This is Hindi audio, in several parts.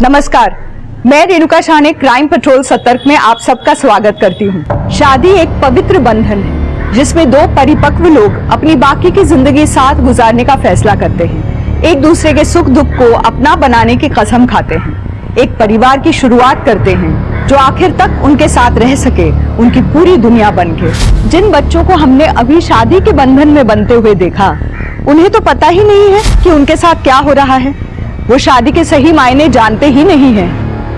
नमस्कार, मैं रेणुका शाह ने क्राइम पेट्रोल सतर्क में आप सबका स्वागत करती हूँ। शादी एक पवित्र बंधन है जिसमें दो परिपक्व लोग अपनी बाकी की जिंदगी साथ गुजारने का फैसला करते हैं, एक दूसरे के सुख दुख को अपना बनाने की कसम खाते हैं, एक परिवार की शुरुआत करते हैं जो आखिर तक उनके साथ रह सके, उनकी पूरी दुनिया बन के। जिन बच्चों को हमने अभी शादी के बंधन में बनते हुए देखा, उन्हें तो पता ही नहीं है कि उनके साथ क्या हो रहा है। वो शादी के सही मायने जानते ही नहीं हैं।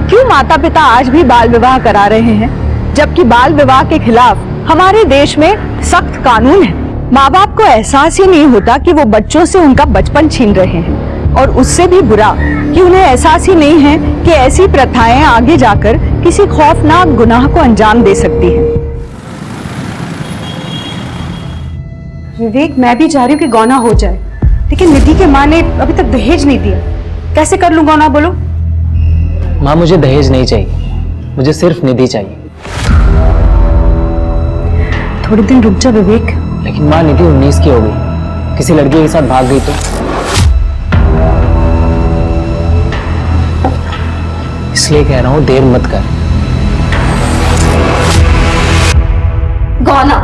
क्यों माता पिता आज भी बाल विवाह करा रहे हैं, जबकि बाल विवाह के खिलाफ हमारे देश में सख्त कानून है। माँ बाप को एहसास ही नहीं होता कि वो बच्चों से उनका बचपन छीन रहे हैं, और उससे भी बुरा कि उन्हें एहसास ही नहीं है कि ऐसी प्रथाएं आगे जाकर किसी खौफनाक गुनाह को अंजाम दे सकती हैं। विवेक, मैं भी चाह रही हूँ कि गौना हो जाए, लेकिन निधि के माँ ने अभी तक दहेज नहीं दिया। कैसे कर लूं गौना, बोलो। माँ, मुझे दहेज नहीं चाहिए, मुझे सिर्फ निधि चाहिए। थोड़े दिन रुक जा विवेक। लेकिन माँ, निधि 19 की हो गई, किसी लड़के के साथ भाग गई तो? इसलिए कह रहा हूँ, देर मत कर। गौना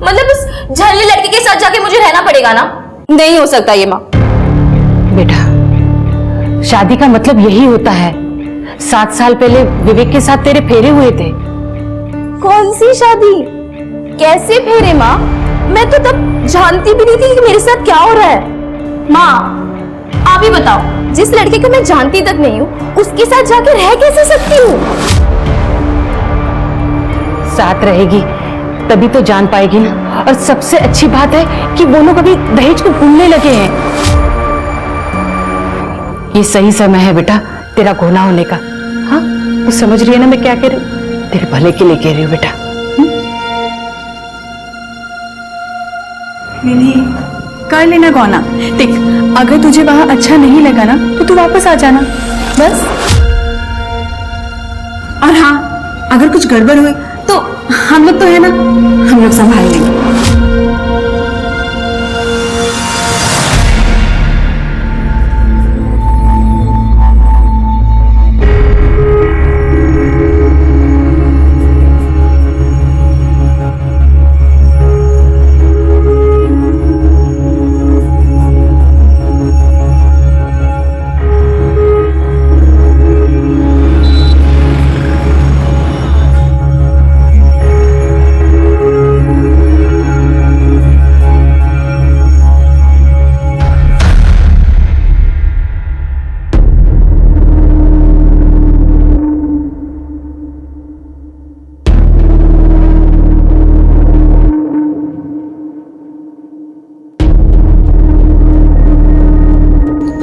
मतलब उस झल्ले लड़के के साथ जाके मुझे रहना पड़ेगा ना? नहीं हो सकता ये माँ। बेटा, शादी का मतलब यही होता है। 7 साल पहले विवेक के साथ तेरे फेरे हुए थे। कौन सी शादी, कैसे फेरे माँ? मैं तो तब जानती भी नहीं थी कि मेरे साथ क्या हो रहा है। माँ आप ही बताओ, जिस लड़के को मैं जानती तक नहीं हूँ उसके साथ जाके रह कैसे सकती हूँ? साथ रहेगी तभी तो जान पाएगी ना। और सबसे अच्छी बात है कि वो लोग अभी दहेज को भूलने लगे हैं। ये सही समय है बेटा तेरा गौना होने का। हाँ, तू समझ रही है ना मैं क्या कह रही हूँ? तेरे भले के लिए कह रही हूँ बेटा। निधि, कर लेना गौना। देख, अगर तुझे वहां अच्छा नहीं लगा ना तो तू वापस आ जाना, बस। और हाँ, अगर कुछ गड़बड़ हुई तो हम लोग तो है ना, हम लोग संभाल लेंगे।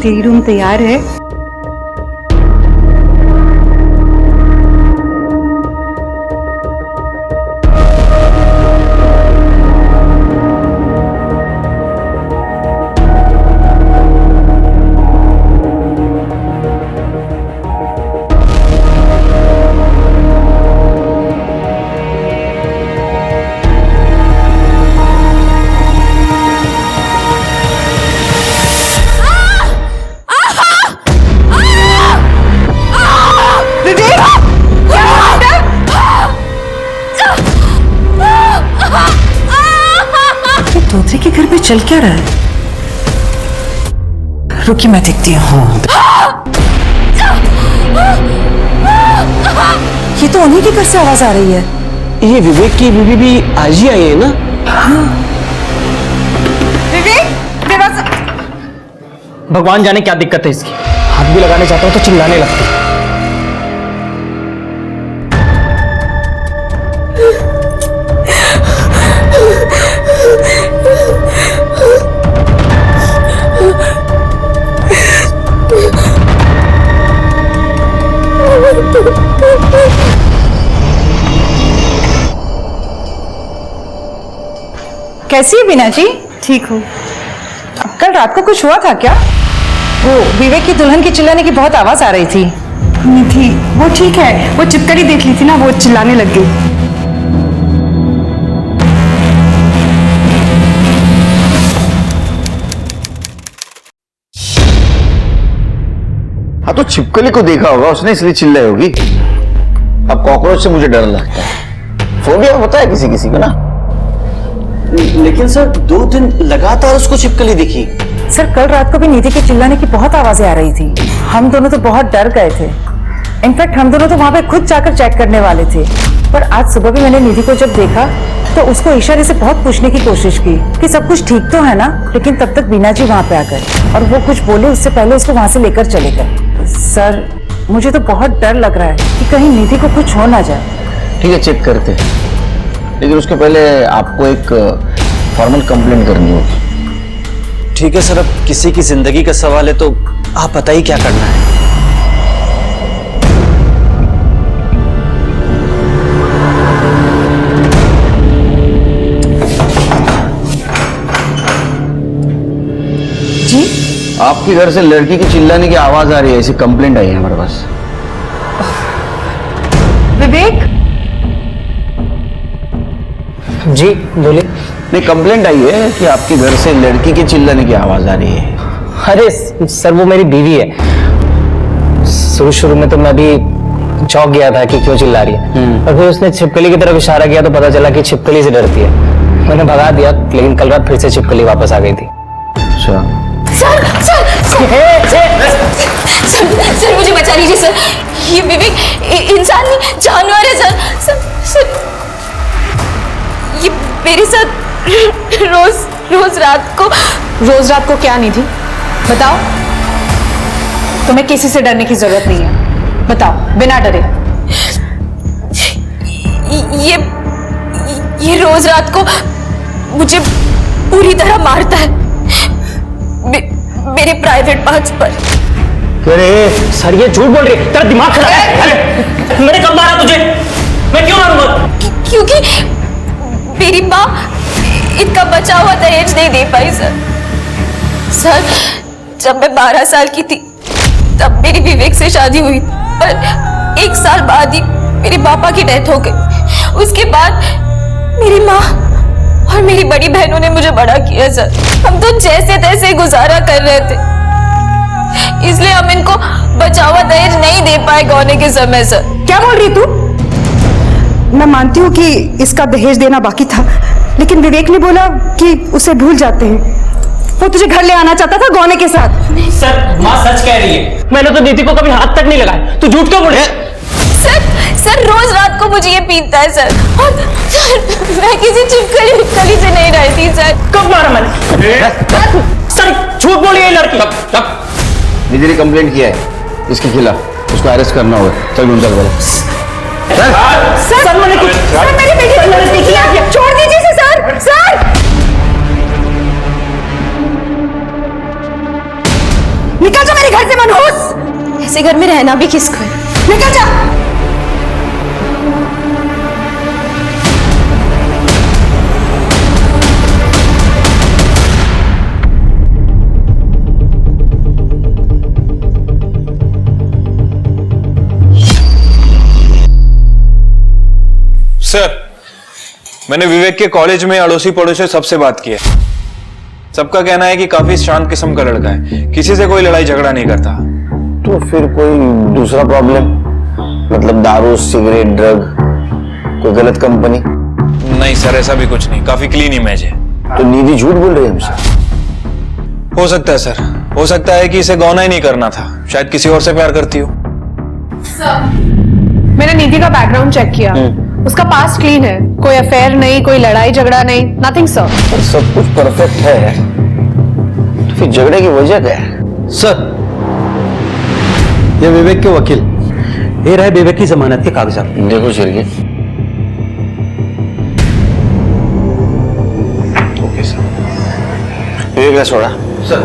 तेरी रूम तैयार है। तोतरे के घर पे चल क्या रहा है? रुकी, मैं देखती हूँ। ये तो उन्हीं के घर से आवाज आ रही है। ये विवेक की बीवी भी आज ही आई है ना? विवेक, दरवाजा। भगवान जाने क्या दिक्कत है इसकी, हाथ भी लगाने जाता हूँ तो चिल्लाने लगती है। कैसी है बीना जी? ठीक हूँ। कल रात को कुछ हुआ था क्या? वो विवेक की दुल्हन की चिल्लाने की बहुत आवाज आ रही थी। निधि, वो ठीक है, वो चिपकली देख ली थी ना, वो चिल्लाने लग गई। हाँ तो छिपकली को देखा होगा उसने, इसलिए चिल्लाई होगी। अब कॉकरोच से मुझे डर लगता है, फोबिया होता है किसी किसी को ना। लेकिन सर 2 दिन लगातार उसको छिपकली दिखी। सर कल रात को भी निधि के चिल्लाने की बहुत आवाजें आ रही थी। हम दोनों तो बहुत डर गए थे। इनफैक्ट हम दोनों तो वहां पे खुद जाकर चेक करने वाले थे। पर आज सुबह भी मैंने निधि को जब देखा तो उसको इशारे से बहुत पूछने की कोशिश की कि सब कुछ ठीक तो है ना, लेकिन तब तक बीना जी वहां पे आ गए और वो कुछ बोले उससे पहले उसको वहां से लेकर चले गए। सर मुझे तो बहुत डर लग रहा है कि कहीं निधि को कुछ हो ना जाए। ठीक है, चेक करते हैं, लेकिन उसके पहले आपको एक फॉर्मल कंप्लेंट करनी होगी। ठीक है सर, अब किसी की जिंदगी का सवाल है तो आप बताइए क्या करना है। जी आपके घर से लड़की की चिल्लाने की आवाज आ रही है, ऐसी कंप्लेंट आई है हमारे पास। विवेक, जी बोलिए। नहीं, कंप्लेंट आई है कि आपके घर से लड़की के चिल्लाने की आवाज आ रही है। अरे सर वो मेरी बीवी है। शुरू में तो मैं भी चौंक गया था कि क्यों चिल्ला रही है, और फिर उसने छिपकली की तरफ इशारा किया तो पता चला कि छिपकली से डरती है। मैंने भगा दिया, लेकिन कल रात फिर से छिपकली वापस आ गई थी। अच्छा, सर मुझे बचा लीजिए सर। ये विवेक इंसान नहीं जानवर है सर। ये मेरे साथ रोज रात को क्या निधि बताओ? तुम्हें किसी से डरने की जरूरत नहीं है, बताओ बिना डरे। ये रोज रात को मुझे पूरी तरह मारता है मेरे प्राइवेट पार्ट्स पर। अरे सर ये झूठ बोल रही है, तेरा दिमाग खराब है। मैंने कब मारा तुझे? मैं क्यों मारूंगा? क्योंकि मेरी माँ इनका बचा हुआ दहेज नहीं दे पाई सर। जब मैं 12 साल की थी तब मेरी विवेक से शादी हुई, पर 1 साल बाद ही मेरे पापा की डेथ हो गई। उसके बाद मेरी माँ और मेरी बड़ी बहनों ने मुझे बड़ा किया सर। हम तो जैसे तैसे गुजारा कर रहे थे, इसलिए हम इनको बचा हुआ दहेज नहीं दे पाए गौने के समय सर। क्या बोल रही तू? मैं मानती हूँ कि इसका दहेज देना बाकी था, लेकिन विवेक ने बोला कि उसे भूल जाते हैं। वो तुझे घर ले आना चाहता था गौने के साथ। सर माँ सच कह रही है, मैंने तो दीदी को कभी हाथ तक नहीं लगाया। तू झूठ क्यों बोल रही है? सर रोज रात को मुझे ये पीटता है सर। और सर मैं किसी छिपकली से नहीं रहती सर। कब मारा मैंने? सर झूठ बोली है लड़की। निधि ने कंप्लेंट किया है इसके खिलाफ, उसको अरेस्ट करना होगा। चल ढूंढ चल बोले। सर मैंने मेरी बेटी को गलती किया, छोड़ दीजिए इसे सर। निकल जा मेरे घर से मनहूस। ऐसे घर में रहना भी किसको है? निकल जा। सर, मैंने विवेक के कॉलेज में अड़ोसी पड़ोसी सबसे बात की है। सबका कहना है कि काफी शांत किस्म का लड़का है, किसी से कोई लड़ाई झगड़ा नहीं करता। तो फिर कोई दूसरा प्रॉब्लम, मतलब दारू, सिगरेट, ड्रग, कोई गलत कंपनी? नहीं सर, ऐसा भी कुछ नहीं, काफी क्लीन इमेज है। तो निधि झूठ बोल रही है हमसे? हो सकता है सर, हो सकता है कि इसे गौना ही नहीं करना था, शायद किसी और से प्यार करती हो। मैंने निधि का बैकग्राउंड चेक किया, उसका पास्ट क्लीन है, कोई अफेयर नहीं, कोई लड़ाई झगड़ा नहीं, नथिंग सर। पर सब कुछ परफेक्ट है, तो फिर झगड़े की वजह क्या है? सर, ये विवेक के वकील, ये रहे विवेक की जमानत के कागजात। देखो शिरके। Okay sir. विवेक ने छोड़ा सर।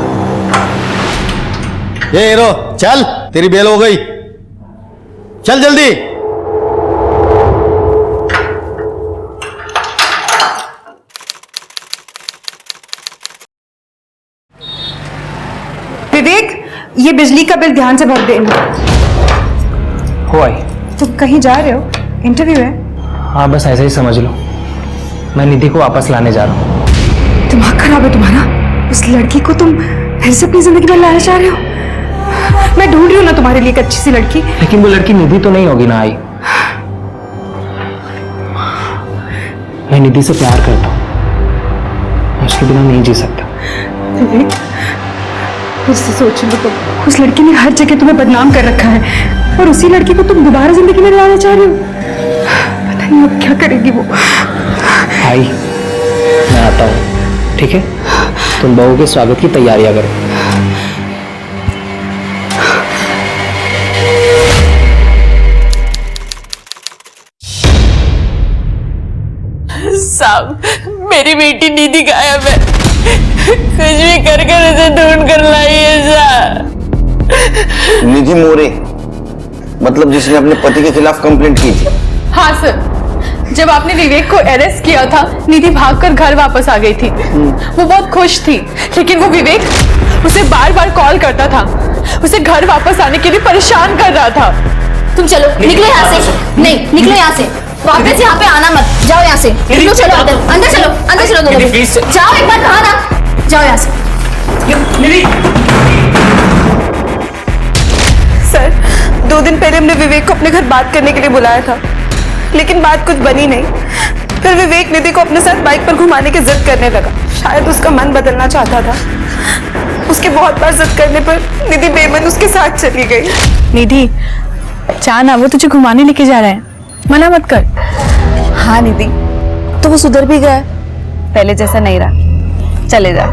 ये हीरो चल, तेरी बेल हो गई, चल जल्दी। विवेक, ये बिजली का बिल ध्यान से भर देना। हो आई। तुम कहीं जा रहे हो? इंटरव्यू है। हाँ बस ऐसे ही समझ लो, मैं निधि को वापस लाने जा रहा हूँ। दिमाग खराब है तुम्हारा? उस लड़की को तुम फिर से अपनी जिंदगी में लाना चाह रहे हो? मैं ढूंढ रही हूँ ना तुम्हारे लिए एक अच्छी सी लड़की। लेकिन वो लड़की निधि तो नहीं होगी ना आई। मैं निधि से प्यार करता हूँ, उसके बिना नहीं जी सकता। विवेक, फिर से सोच लो तुम, उस लड़की ने हर जगह तुम्हें बदनाम कर रखा है और उसी लड़की को तुम दोबारा जिंदगी में लाना चाह रहे हो। पता नहीं अब क्या करेगी वो। आई, मैं आता हूँ, ठीक है? तुम बहू के स्वागत की तैयारियां करो। साहब, मेरी बेटी निधि गायब है। कुछ भी कर उसे ढूंढ कर लाइए साहब। निधि मोरे, मतलब जिसने अपने पति के खिलाफ कंप्लेंट की थी? हाँ सर, जब आपने विवेक को अरेस्ट किया था, निधि भागकर घर वापस आ गई थी। वो बहुत खुश थी, लेकिन वो विवेक उसे बार बार कॉल करता था, उसे घर वापस आने के लिए परेशान कर रहा था। तुम चलो, निकलो यहाँ से। नहीं, निकलो यहाँ से, वापस यहाँ पे आना मत। जाओ यहाँ से, निकलो, चलो अंदर, अंदर चलो, अंदर चलो दोनों। जाओ, एक बार कहा ना, जाओ यहाँ से। सर, 2 दिन पहले हमने विवेक को अपने घर बात करने के लिए बुलाया था, लेकिन बात कुछ बनी नहीं। फिर विवेक निधि को अपने साथ बाइक पर घुमाने की जिद करने लगा। शायद उसका मन बदलना चाहता था। उसके बहुत बार जिद करने पर निधि बेमन उसके साथ चली गई। निधि, चाना वो तुझे घुमाने लेके जा रहा है, मना मत कर। हाँ निधि, तो वो सुधर भी गया, पहले जैसा नहीं रहा। चले जा।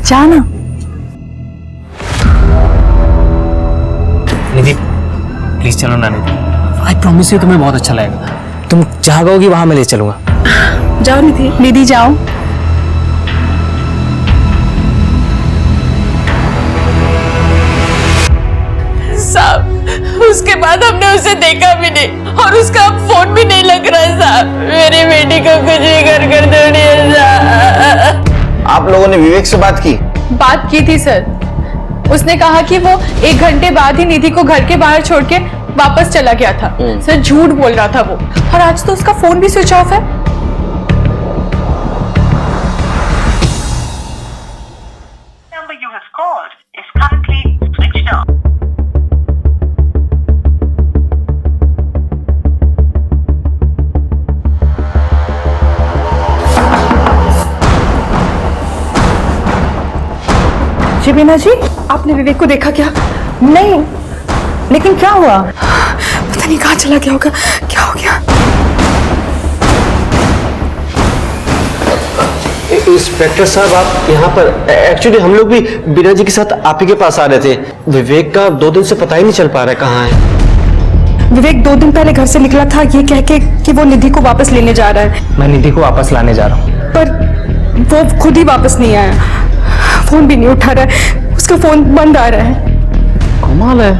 जाना। निधि, प्लीज चलो ना निधि। आई प्रॉमिस यू, तुम्हें बहुत अच्छा लगेगा। तुम जहाँ कहोगी वहां मैं ले चलूंगा। जाओ निधि, निधि जाओ। साहब, उसके बाद हमने उसे देखा भी नहीं और उसका अब फोन भी नहीं लग रहा है साहब। मेरी बेटी को कुछ भी कर दौड़िए साहब। आप लोगों ने विवेक से बात की? बात की थी सर, उसने कहा कि वो 1 घंटे बाद ही निधि को घर के बाहर छोड़ के वापस चला गया था। सर, झूठ बोल रहा था वो, और आज तो उसका फोन भी स्विच ऑफ है। number you have called is currently switched off. शिबीना जी, आपने विवेक को देखा क्या? नहीं, लेकिन क्या हुआ? पता नहीं कहाँ चला गया होगा। क्या हो गया? इंस्पेक्टर साहब, आप यहाँ पर? एक्चुअली हम लोग भी बीना जी के साथ आप ही के पास आ रहे थे। विवेक का 2 दिन से पता ही नहीं चल पा रहा है कहाँ है। विवेक 2 दिन पहले घर से निकला था ये कह के कि वो निधि को वापस लेने जा रहा है, मैं निधि को वापस लाने जा रहा हूँ। पर वो खुद ही वापस नहीं आया। फोन भी नहीं उठा रहा है, उसका फोन बंद आ रहा है। कमाल है,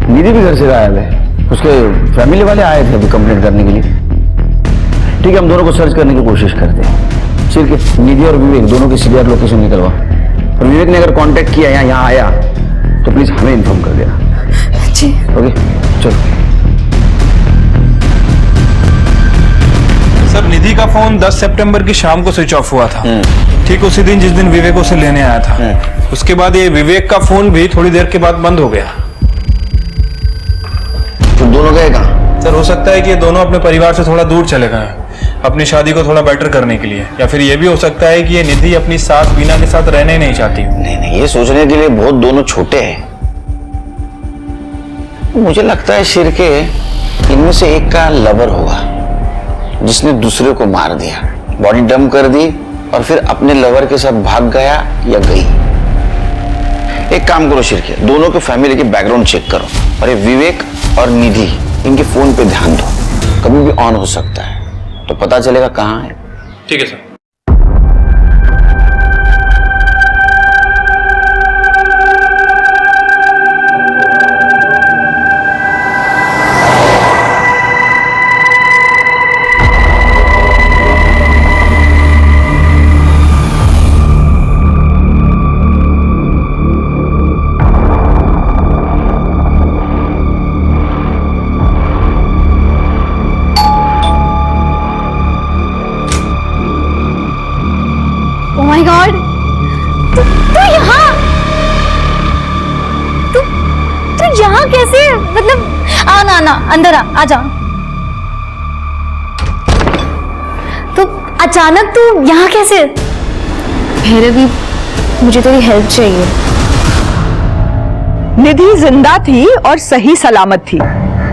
निधि भी घर से गायब है। उसके फैमिली वाले आए थे अभी कंप्लेंट करने के लिए। ठीक है, हम दोनों को सर्च करने की कोशिश करते हैं। सिर्फ निधि और विवेक दोनों की सीरियर लोकेशन निकलवा, और विवेक ने अगर कांटेक्ट किया या यहाँ आया तो प्लीज हमें इन्फॉर्म कर देना। जी ओके, चलो। सर, निधि का फोन 10 सितंबर की शाम को स्विच ऑफ हुआ था, ठीक उसी दिन जिस दिन विवेक उसे लेने आया था। उसके बाद ये विवेक का फोन भी थोड़ी देर के बाद बंद हो गया। तो दोनों गए कहाँ? सर, हो सकता है कि ये दोनों अपने परिवार से थोड़ा दूर चले गए हैं, अपनी शादी को थोड़ा बेटर करने के लिए, या फिर ये भी हो सकता है कि ये निधि अपनी सास बीना के साथ रहने नहीं चाहती। नहीं, ये सोचने के लिए बहुत दोनों छोटे हैं। मुझे लगता है शिरके इनमें से एक का लवर होगा जिसने दूसरे को मार दिया, बॉडी डंप कर दी और फिर अपने लवर के साथ भाग गया या गई। एक काम करो शिरके, दोनों के फैमिली के बैकग्राउंड चेक करो, और ये विवेक और निधि इनके फोन पे ध्यान दो, कभी भी ऑन हो सकता है, तो पता चलेगा कहाँ है। ठीक है सर। कैसे? मतलब आ ना ना अंदर आ जा। तो अचानक तू यहाँ कैसे? भैरवी, मुझे तेरी हेल्प चाहिए। निधि जिंदा थी और सही सलामत थी,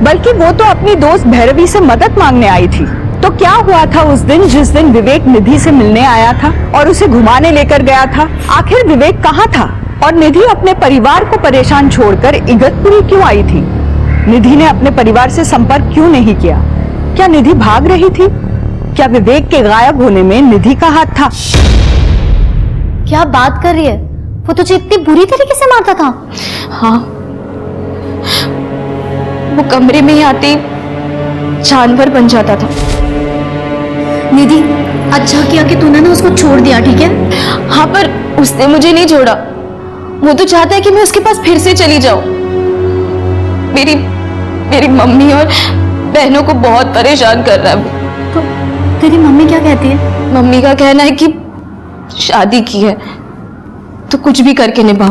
बल्कि वो तो अपनी दोस्त भैरवी से मदद मांगने आई थी। तो क्या हुआ था उस दिन जिस दिन विवेक निधि से मिलने आया था और उसे घुमाने लेकर गया था? आखिर विवेक कहाँ था और निधि अपने परिवार को परेशान छोड़कर इगतपुरी क्यों आई थी? निधि ने अपने परिवार से संपर्क क्यों नहीं किया? क्या निधि भाग रही थी? क्या विवेक के गायब होने में निधि का हाथ था? क्या बात कर रही है? वो तुझे इतनी बुरी तरीके से मारता था? हाँ, वो कमरे में ही आते ही जानवर बन जाता था। निधि, अच्छा किया कि तूने ना उसको छोड़ दिया, ठीक है? हाँ, पर उसने मुझे नहीं छोड़ा। वो तो चाहता है कि मैं उसके पास फिर से चली जाऊं। मेरी मम्मी और बहनों को बहुत परेशान कर रहा है वो। तो तेरी मम्मी क्या कहती है? मम्मी का कहना है कि शादी की है तो कुछ भी करके निभा।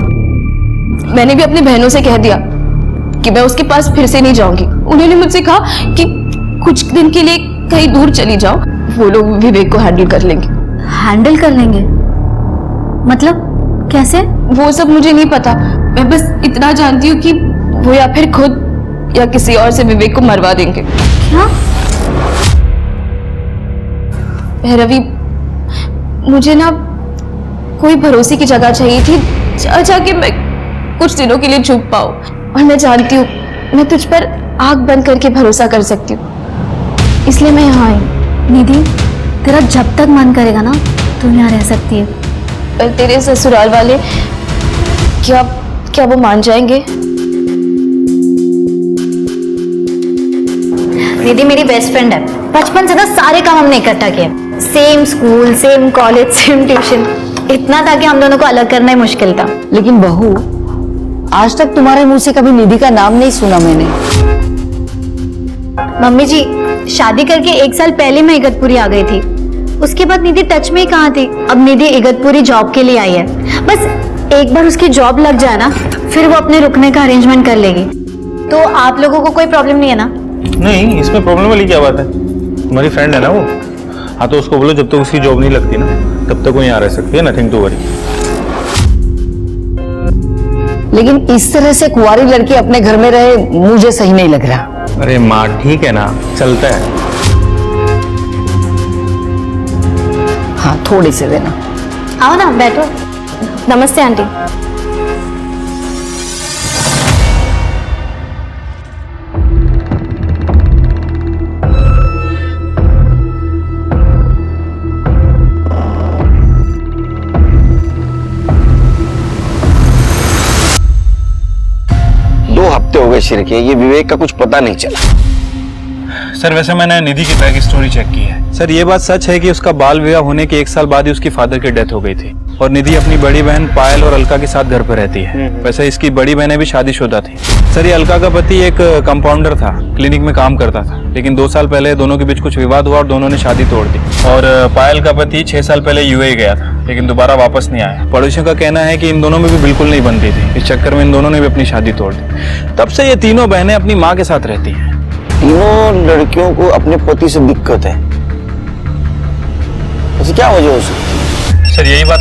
मैंने भी अपनी बहनों से कह दिया कि मैं उसके पास फिर से नहीं जाऊंगी। उन्होंने मुझसे कहा कि कुछ दिन के लिए कहीं दूर चली जाओ, वो लोग विवेक को हैंडल कर लेंगे। हैंडल कर लेंगे? मतलब कैसे? वो सब मुझे नहीं पता। मैं बस इतना जानती हूँ कि वो या फिर खुद या किसी और से विवेक को मरवा देंगे। क्या? भैरवी, मुझे ना कोई भरोसे की जगह चाहिए थी जहाँ कि मैं कुछ दिनों के लिए छुप पाऊँ। और मैं जानती हूँ मैं तुझ पर आंख बंद करके भरोसा कर सकती हूँ, इसलिए मैं यहाँ आई। निधि, तेरा जब तक मन करेगा ना तू यहाँ रह सकती है। पर तेरे ससुराल वाले क्या वो मान जाएंगे? निधि मेरी बेस्ट फ्रेंड है। बचपन से ना सारे काम हमने इकट्ठा किए। Same school, same college, same tuition. इतना था कि हम दोनों को अलग करना ही मुश्किल था। लेकिन बहू, आज तक तुम्हारे मुंह से कभी निधि का नाम नहीं सुना मैंने। मम्मी जी, शादी करके 1 साल पहले मैं इगतपुरी आ गई थी। उसके बाद निधि टच में ही कहाँ थी। अब निधि इगतपुरी जॉब के लिए आई है। बस एक बार उसकी जॉब लग जाए ना, फिर वो अपने रुकने का अरेंजमेंट कर लेगी। तो आप लोगों को कोई प्रॉब्लम नहीं है ना? नहीं, इसमें प्रॉब्लम वाली क्या बात है? हमारी फ्रेंड है ना वो। हाँ, तो उसको बोलो जब तक उसकी जॉब नहीं लगती ना तब तक वो यहाँ रह सकती है। Nothing to worry. लेकिन इस तरह से कुंवारी लड़की अपने घर में रहे मुझे सही नहीं लग रहा। अरे माँ, ठीक है ना, चलता है। हाँ, थोड़ी से देना। आओ ना, बैठो। नमस्ते आंटी। हो गए शिर के, ये विवेक का कुछ पता नहीं चला। सर, वैसे मैंने निधि की बैक स्टोरी चेक की है। सर, ये बात सच है कि उसका बाल विवाह होने के 1 साल बाद ही उसकी फादर की डेथ हो गई थी और निधि अपनी बड़ी बहन पायल और अलका के साथ घर पर रहती है। वैसे इसकी बड़ी बहनें भी शादीशुदा थी। सर, ये अलका का पति एक कंपाउंडर था, क्लिनिक में काम करता था, लेकिन 2 साल पहले दोनों के बीच कुछ विवाद हुआ और दोनों ने शादी तोड़ दी। और पायल का पति 6 साल पहले यूएई गया था, लेकिन दोबारा वापस नहीं आया। पड़ोसियों का कहना है कि इन दोनों में भी बिल्कुल नहीं बनती थी। इस चक्कर में इन दोनों ने भी अपनी शादी तोड़ दी। तब से ये तीनों बहनें अपनी माँ के साथ रहती हैं। तीनों लड़कियों को अपने पति से दिक्कत है, ऐसी क्या वजह हो सकती है? सर, यही बात।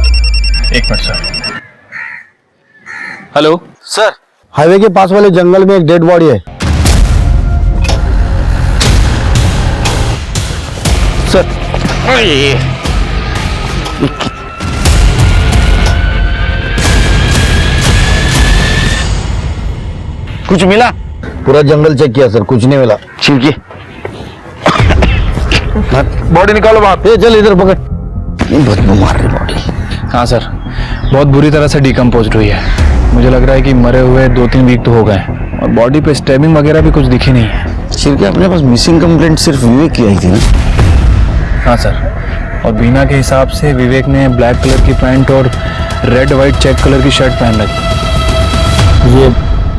एक minute sir. Hello sir, highway के पास वाले जंगल में एक डेड बॉडी है सर। कुछ मिला? पूरा जंगल चेक किया सर, कुछ नहीं मिला। छिड़की बॉडी निकालो बाहर। चल इधर पकड़। बदबू मार रही बॉडी। हाँ सर, बहुत बुरी तरह से डिकम्पोज हुई है। मुझे लग रहा है कि मरे हुए 2-3 वीक तो हो गए और बॉडी पे स्टैबिंग वगैरह भी कुछ दिखी नहीं है। छिड़के, अपने पास मिसिंग कंप्लेंट सिर्फ विवेक की आई थी ना? हाँ सर, और बीना के हिसाब से विवेक ने ब्लैक कलर की पैंट और रेड वाइट चेक कलर की शर्ट पहन रखी। ये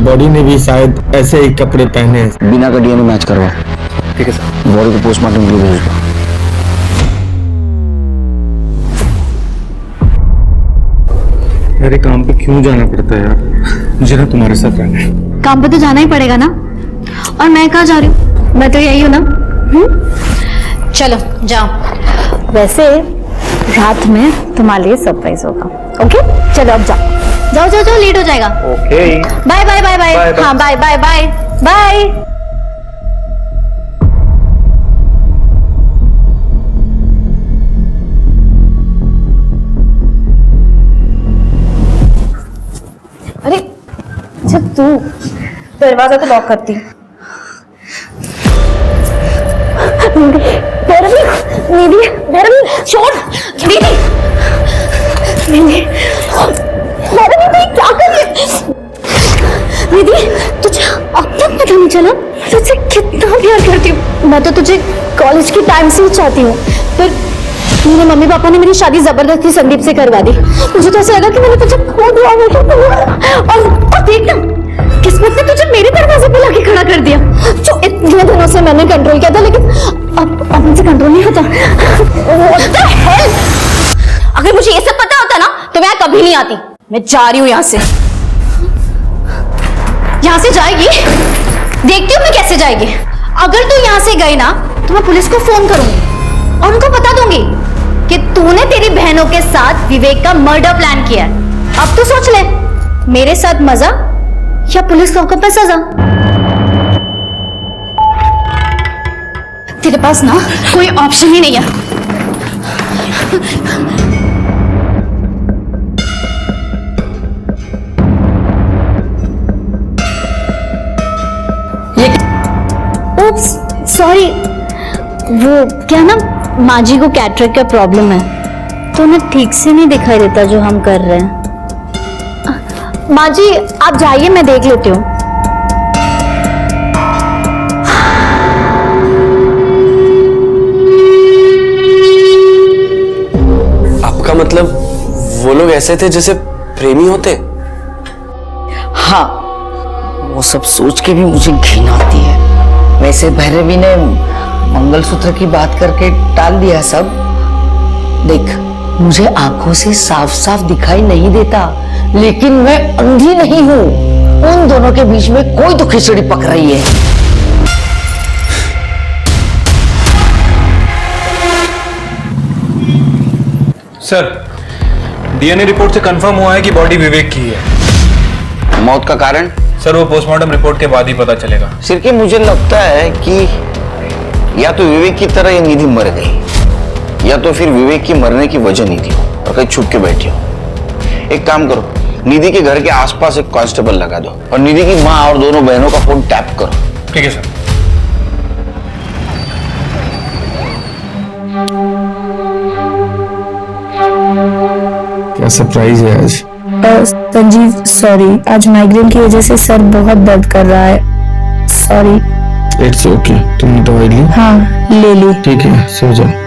बॉडी ने भी शायद ऐसे ही कपड़े पहने हैं। बिना का डीएनए मैच करवा। ठीक है सर। बॉडी को पोस्टमार्टम के लिए भेज दो। मेरे काम पे क्यों जाना पड़ता है यार? मुझे ना तुम्हारे साथ रहना है। काम पे तो जाना ही पड़ेगा ना। और मैं कहाँ जा रही हूँ? मैं तो यही हूँ ना। चलो जाओ। वैसे रात में तुम्हारे लिए सरप्राइज होगा। ओके चलो अब जाओ जाओ जाओ जाओ, लेट हो जाएगा। Okay bye bye bye bye. हाँ बाय बाय बाय बाय। अरे जब तू दरवाजा तो लॉक करती। दीदी छोड़ दीदी। दीदी क्या कर रही है? दीदी तुझे अब तक पता नहीं चला तुझसे कितना प्यार करती हूँ। मैं तो तुझे कॉलेज के टाइम से ही चाहती हूँ, पर मेरे मम्मी पापा ने मेरी शादी जबरदस्ती संदीप से करवा दी। मुझे तो ऐसा लगा कि मैंने तुझे खो दिया है। और देख ना, किस्मत ने तुझे मेरे दरवाजे पे लाके खड़ा कर दिया। जो इतने दिनों से मैंने कंट्रोल किया था, लेकिन अब मुझे कंट्रोल नहीं होता। What the hell? अगर मुझे ये सब पता होता ना तो मैं कभी नहीं आती। मैं जा रही हूँ यहाँ से। यहाँ से जाएगी? देखती हूँ मैं कैसे जाएगी। अगर तू यहाँ से गई ना तो मैं पुलिस को फोन करूंगी और उनको बता दूंगी कि तूने तेरी बहनों के साथ विवेक का मर्डर प्लान किया है। अब तो सोच ले, मेरे साथ मजा या पुलिस लॉकअप पे सजा। तेरे पास ना कोई ऑप्शन ही नहीं है। ओप्स सॉरी, वो क्या ना माँ जी को कैटरेक्ट का प्रॉब्लम है, तो उन्हें ठीक से नहीं दिखाई देता जो हम कर रहे हैं। माँ जी आप जाइए, मैं देख लेती हूँ। आपका मतलब वो लोग ऐसे थे जैसे प्रेमी होते? हाँ, वो सब सोच के भी मुझे घिन आती है। वैसे भैरवी ने मंगलसूत्र की बात करके टाल दिया सब। देख, मुझे आंखों से साफ साफ दिखाई नहीं देता, लेकिन मैं अंधी नहीं हूँ। उन दोनों के बीच में कोई तो खिचड़ी पक रही है। सर, डीएनए रिपोर्ट से कंफर्म हुआ है कि बॉडी विवेक की है। मौत का कारण? सर, वो पोस्टमार्टम रिपोर्ट के बाद ही पता चलेगा। सिर के मुझे लगता है कि या तो विवेक की तरह ये निधि मर गई, या तो फिर विवेक की मरने की वजह निधि हो और कहीं छुप के बैठी हो। एक काम करो, निधि के घर के आसपास एक कांस्टेबल लगा दो और निधि की माँ और दोनों बहनों का फोन टैप करो। ठीक है सर। क्या सरप्राइज है आज? संजीव सॉरी, आज माइग्रेन की वजह से सर बहुत दर्द कर रहा है। सॉरी। इट्स ओके, तुमने दवाई ली? हाँ ले ली। ठीक है, सो जाओ।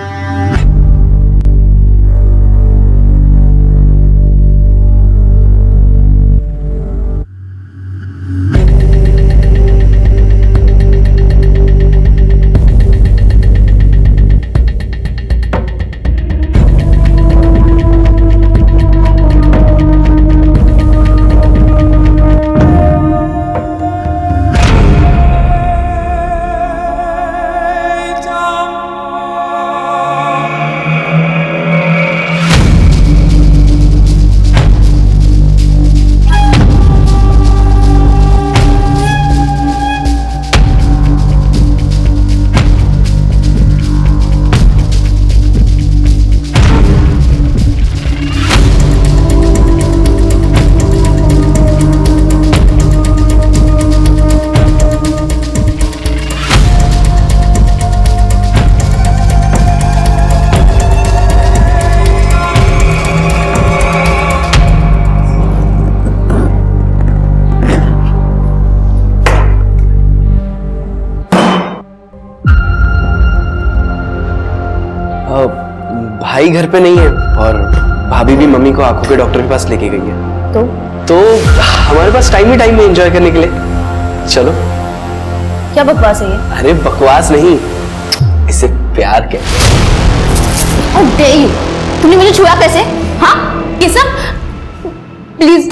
भाई घर पे नहीं है और भाभी भी मम्मी को आंखों के डॉक्टर के पास लेके गई है। तो हमारे पास टाइम ही टाइम है एंजॉय करने के लिए। चलो। क्या बकवास है ये? अरे बकवास नहीं, इसे प्यार कहते हैं। How dare you? तुमने मुझे छुआ कैसे? हाँ? ये सब? प्लीज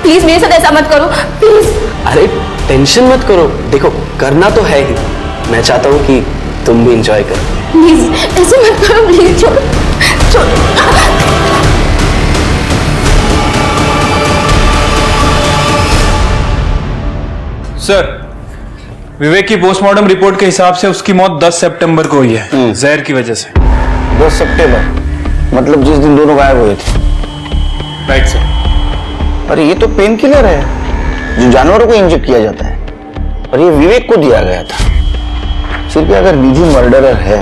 प्लीज मेरे साथ ऐसा मत करो प्लीज। अरे टेंशन मत करो, देखो करना तो है ही। मैं चाहता हूँ कि तुम भी इंजॉय करो। प्लीज ऐसे मत करो, प्लीज छोड़ो छोड़ो। सर, विवेक की पोस्टमार्टम रिपोर्ट के हिसाब से उसकी मौत 10 सितंबर को हुई है, जहर की वजह से। 10 सितंबर मतलब जिस दिन दोनों गायब हुए थे। Right sir. पर ये तो पेन किलर है जो जानवरों को इंजेक्ट किया जाता है, और ये विवेक को दिया गया था। सिर्फ अगर निधि मर्डरर है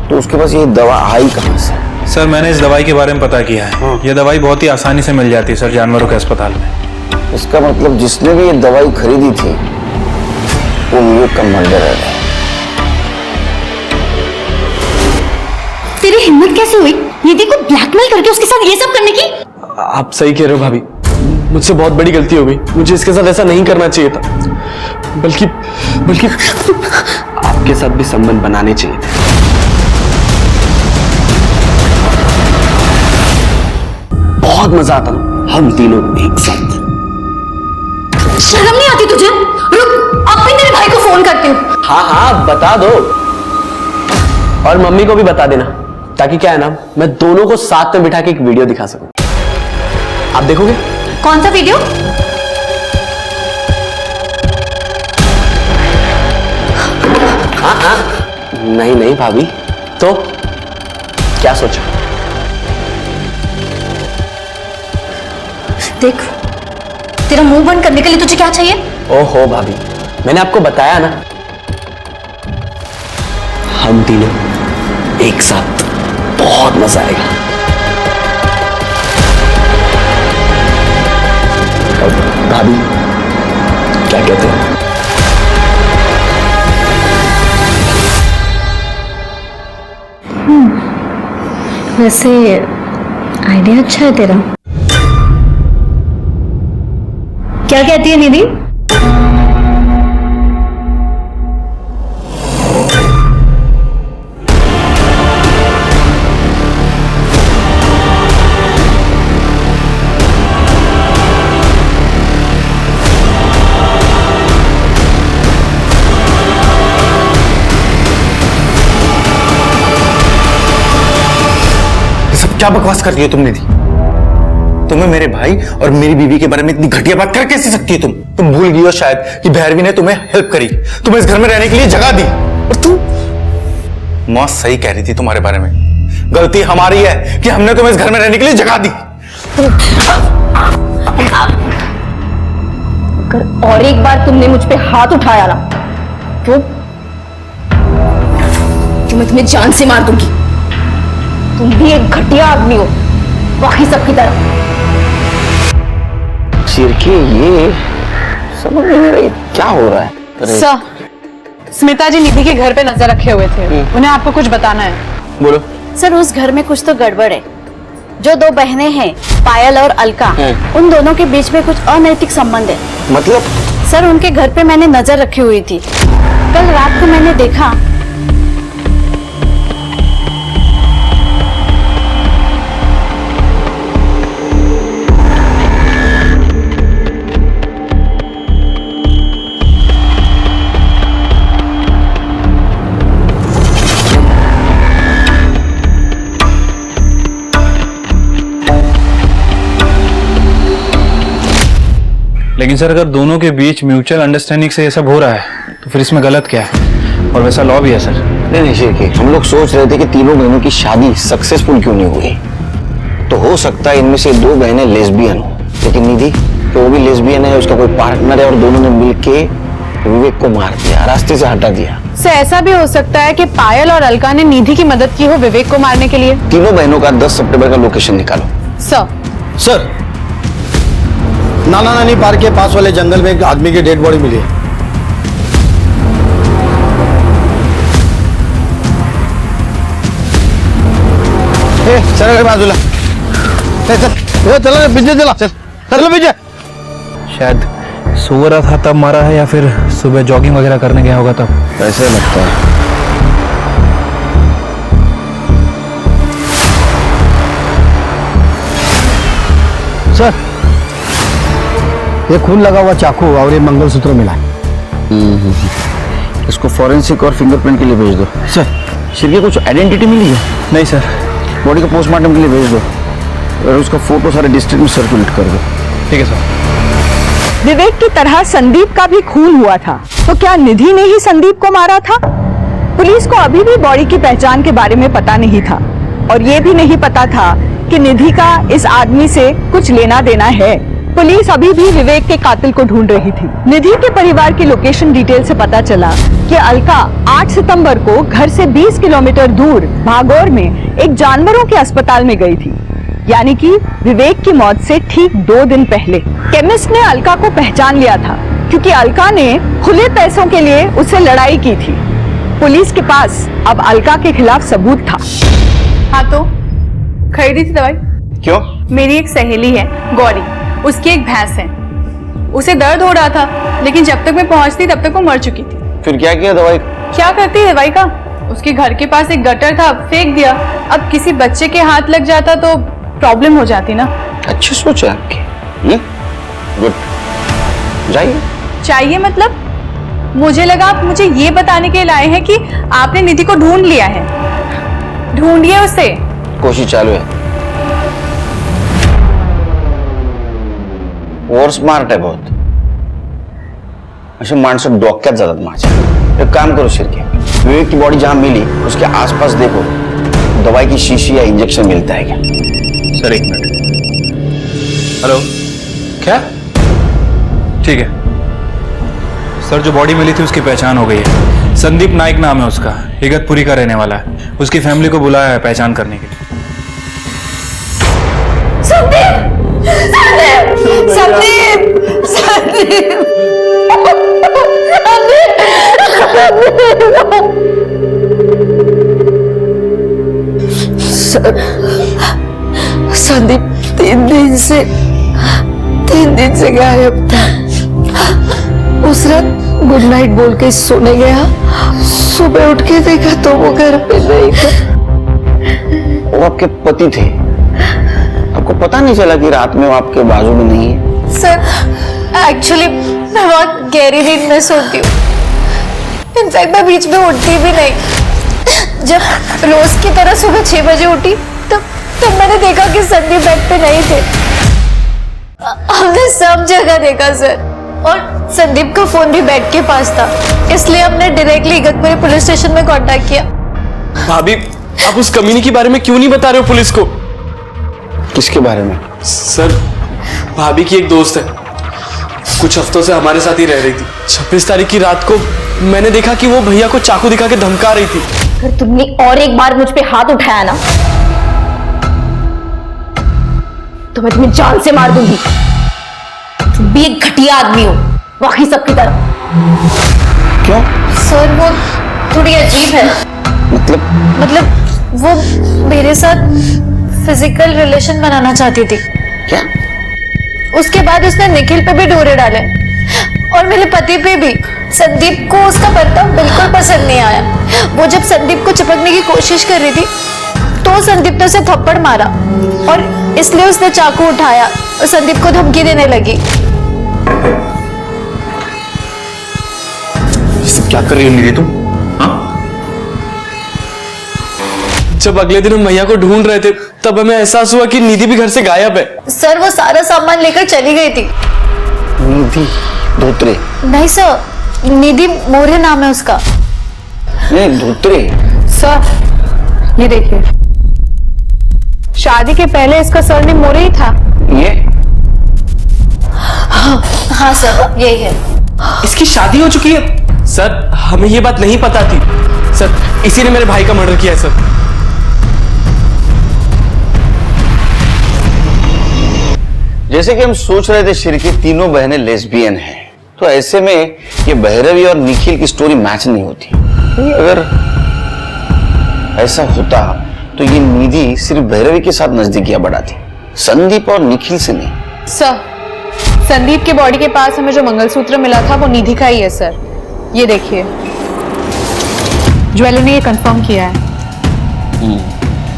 तो उसके पास ये दवा आई कहां से? सर, मैंने इस दवाई के बारे में पता किया है। यह दवाई बहुत ही आसानी से मिल जाती है सर, जानवरों के अस्पताल में। इसका मतलब जिसने भी ये दवाई खरीदी थी वो विवेक का मर्डरर है। तेरी हिम्मत कैसे हुई निधि को ब्लैकमेल करके उसके साथ ये सब करने की? आप सही कह रहे हो भाभी, मुझसे बहुत बड़ी गलती हो गई। मुझे इसके साथ ऐसा नहीं करना चाहिए था, बल्कि बल्कि आपके साथ भी संबंध बनाने चाहिए थे। बहुत मजा आता ना हम तीनों एक साथ। शर्म नहीं आती तुझे? रुक, अब भी तेरे भाई को फोन करती हूँ। हाँ हाँ बता दो, और मम्मी को भी बता देना, ताकि क्या है ना, मैं दोनों को साथ में बिठा के एक वीडियो दिखा सकूं। आप देखोगे? कौन सा वीडियो? हाँ हाँ, नहीं नहीं भाभी, तो क्या सोचा? देख, तेरा मुंह बंद करने के लिए तुझे क्या चाहिए? ओहो भाभी, मैंने आपको बताया ना, हम तीनों एक साथ बहुत मजा आएगा। और भाभी क्या कहते हैं? वैसे आइडिया अच्छा है तेरा। क्या कहती है निधि? क्या बकवास कर रही हो तुम निधि? तुम्हें मेरे भाई और मेरी बीवी के बारे में इतनी घटिया बात कर कैसे सकती हो? तुम भूल गई हो शायद कि भैरवी ने तुम्हें हेल्प करी, तुम्हें इस घर में रहने के लिए जगह दी, और तुम मौत सही कह रही थी तुम्हारे बारे में। गलती हमारी है कि हमने तुम्हें इस घर में रहने के लिए जगह दी। अगर और एक बार तुमने मुझ पे हाथ उठाया ना तो मैं तुम्हें जान से मार दूंगी। तुम भी एक घटिया आदमी हो बाकी सबकी तरह। सिरके, ये समझ नहीं आ रही क्या हो रहा है। सर, स्मिता जी निधि के घर पे नजर रखे हुए थे, उन्हें आपको कुछ बताना है। बोलो। सर, उस घर में कुछ तो गड़बड़ है। जो दो बहनें हैं, पायल और अलका, उन दोनों के बीच में कुछ अनैतिक संबंध है। मतलब? सर, उनके घर पे मैंने नजर रखी हुई थी। कल रात को मैंने देखा लेकिन सर, अगर दोनों के बीच म्यूचुअल अंडरस्टैंडिंग से ये सब हो रहा है तो फिर इसमें गलत क्या है? और वैसा लॉ भी है सर। नहीं शिरके, हम लोग सोच रहे थे कि तीनों बहनों की शादी सक्सेसफुल क्यों नहीं हुई। तो हो सकता है इनमें से दो बहनें लेस्बियन हो, लेकिन निधि तो वो भी लेस्बियन है, उसका कोई पार्टनर है, और दोनों ने मिलके विवेक को मार दिया, रास्ते से हटा दिया। सर, ऐसा भी हो सकता है कि पायल और अलका ने निधि की मदद की हो विवेक को मारने के लिए। तीनों बहनों का 10 सितंबर का लोकेशन निकालो। सर, नाना नानी पार्क के पास वाले जंगल में एक आदमी की डेड बॉडी मिली है। चल बाजूला, चलो पीछे, चलो पीछे। शायद सो रहा था तब मारा है, या फिर सुबह जॉगिंग वगैरह करने गया होगा तब। ऐसे लगता है। सर, ये खून लगा हुआ चाकू और ये मंगलसूत्र मिला है। इसको फॉरेंसिक और फिंगरप्रिंट के लिए भेज दो। सर शिरके कुछ आइडेंटिटी मिली है? नहीं सर। बॉडी को पोस्टमार्टम के लिए भेज दो और उसका फोटो सारे डिस्ट्रिक्ट में सर्कुलेट कर दो। ठीक है सर। विवेक की तरह संदीप का भी खून हुआ था, तो क्या निधि ने ही संदीप को मारा था? पुलिस को अभी भी बॉडी की पहचान के बारे में पता नहीं था और ये भी नहीं पता था कि निधि का इस आदमी से कुछ लेना देना है। पुलिस अभी भी विवेक के कातिल को ढूंढ रही थी। निधि के परिवार की लोकेशन डिटेल से पता चला कि अलका 8 सितंबर को घर से 20 किलोमीटर दूर भागौर में एक जानवरों के अस्पताल में गई थी, यानी कि विवेक की मौत से ठीक 2 दिन पहले। केमिस्ट ने अलका को पहचान लिया था क्योंकि अलका ने खुले पैसों के लिए उससे लड़ाई की थी। पुलिस के पास अब अलका के खिलाफ सबूत था। हाँ तो खरीदी थी दवाई। क्यों? मेरी एक सहेली है गौरी, उसकी एक भैंस है, उसे दर्द हो रहा था, लेकिन जब तक मैं पहुंचती तब तक वो मर चुकी थी। फिर क्या किया दवाई? क्या करती दवाई का? उसके घर के पास एक गटर था, फेंक दिया। अब किसी बच्चे के हाथ लग जाता तो प्रॉब्लम हो जाती ना। अच्छी सोच है आपकी। गुड, जाइए। चाहिए मतलब? मुझे लगा आप मुझे ये बताने के लिए लाए हैं कि आपने निधि को ढूंढ लिया है। ढूंढिए उसे। कोशिश चालू है। और स्मार्ट है बहुत। अशा माणसं डोक्यात जातात माझ्या। एक काम करो शिरके, विवेक की बॉडी जहां मिली उसके आसपास देखो, दवाई की शीशी या इंजेक्शन मिलता है क्या? Sir 1 minute. हेलो, क्या? ठीक है सर, जो बॉडी मिली थी उसकी पहचान हो गई है। संदीप नाइक नाम है उसका, इगतपुरी का रहने वाला है। उसकी फैमिली को बुलाया है पहचान करने के लिए। संदीप! संदीप! संदीप! संदीप! संदीप 3 दिन से गायब था। उस रात गुड नाइट बोल के सोने गया, सुबह उठ के देखा तो वो घर पे नहीं था। वो आपके पति थे, आपको पता नहीं चला कि रात में वो आपके बाजू में नहीं है? सर एक्चुअली मैं बहुत गहरी नींद में सोती हूँ। इनफैक्ट मैं बीच में उठती भी नहीं। जब रोज की तरह सुबह 6 बजे उठी तब मैंने देखा कि संदीप बेड पे नहीं थे। हमने सब जगह देखा सर, और संदीप का फोन भी बेड के पास था, इसलिए हमने डायरेक्टली इगतपुरी पुलिस स्टेशन में कांटेक्ट किया। भाभी, आप उस कमीनी के बारे में क्यों नहीं बता रहे हो पुलिस को? किसके बारे में? सर, भाभी की एक दोस्त है, कुछ हफ्तों से हमारे साथ ही रह रही थी। 26 तारीख की रात को मैंने देखा कि वो भैया को चाकू दिखा के धमका रही थी। अगर तुमने और एक बार मुझ पे हाथ उठाया ना तो मैं तुम्हें जान से मार दूंगी। तुम भी एक घटिया आदमी हो, बाकी सबकी तरह। क्यों? सर वो थोड़ी अजीब है। मतलब वो मेरे साथ फिजिकल रिलेशन बनाना चाहती थी। क्या? उसके बाद उसने निखिल पे भी डोरे डाले और मेरे पति पे भी। संदीप को उसका बर्ताव बिल्कुल पसंद नहीं आया। वो जब संदीप को चिपकने की कोशिश कर रही थी तो संदीप ने उसे थप्पड़ मारा और इसलिए उसने चाकू उठाया और संदीप को धमकी देने लगी। क्या कर रही हो निधि तुम? जब अगले दिन हम भैया को ढूंढ रहे थे तब हमें एहसास हुआ कि निधि भी घर से गायब है। सर वो सारा सामान लेकर चली गई थी। निधि धोत्रे? नहीं सर, निधि मोरे नाम है उसका। नहीं, धोत्रे। सर ये देखिए, शादी के पहले इसका सरनेम मोरे ही था। ये? हाँ सर यही है। इसकी शादी हो चुकी है? सर हमें ये बात नहीं पता थी। सर इसी ने मेरे भाई का मर्डर किया है सर। जैसे कि हम सोच रहे थे शिरके तीनों बहनें लेस्बियन हैं, तो ऐसे में ये भैरवी और निखिल की स्टोरी मैच नहीं होती। अगर ऐसा होता तो ये निधि सिर्फ भैरवी के साथ नजदीकियां बढ़ाती, संदीप और निखिल से नहीं। सर संदीप के बॉडी के पास हमें जो मंगलसूत्र मिला था वो निधि का ही है सर। ये देखिए, ज्वेलर ने ये कंफर्म किया है।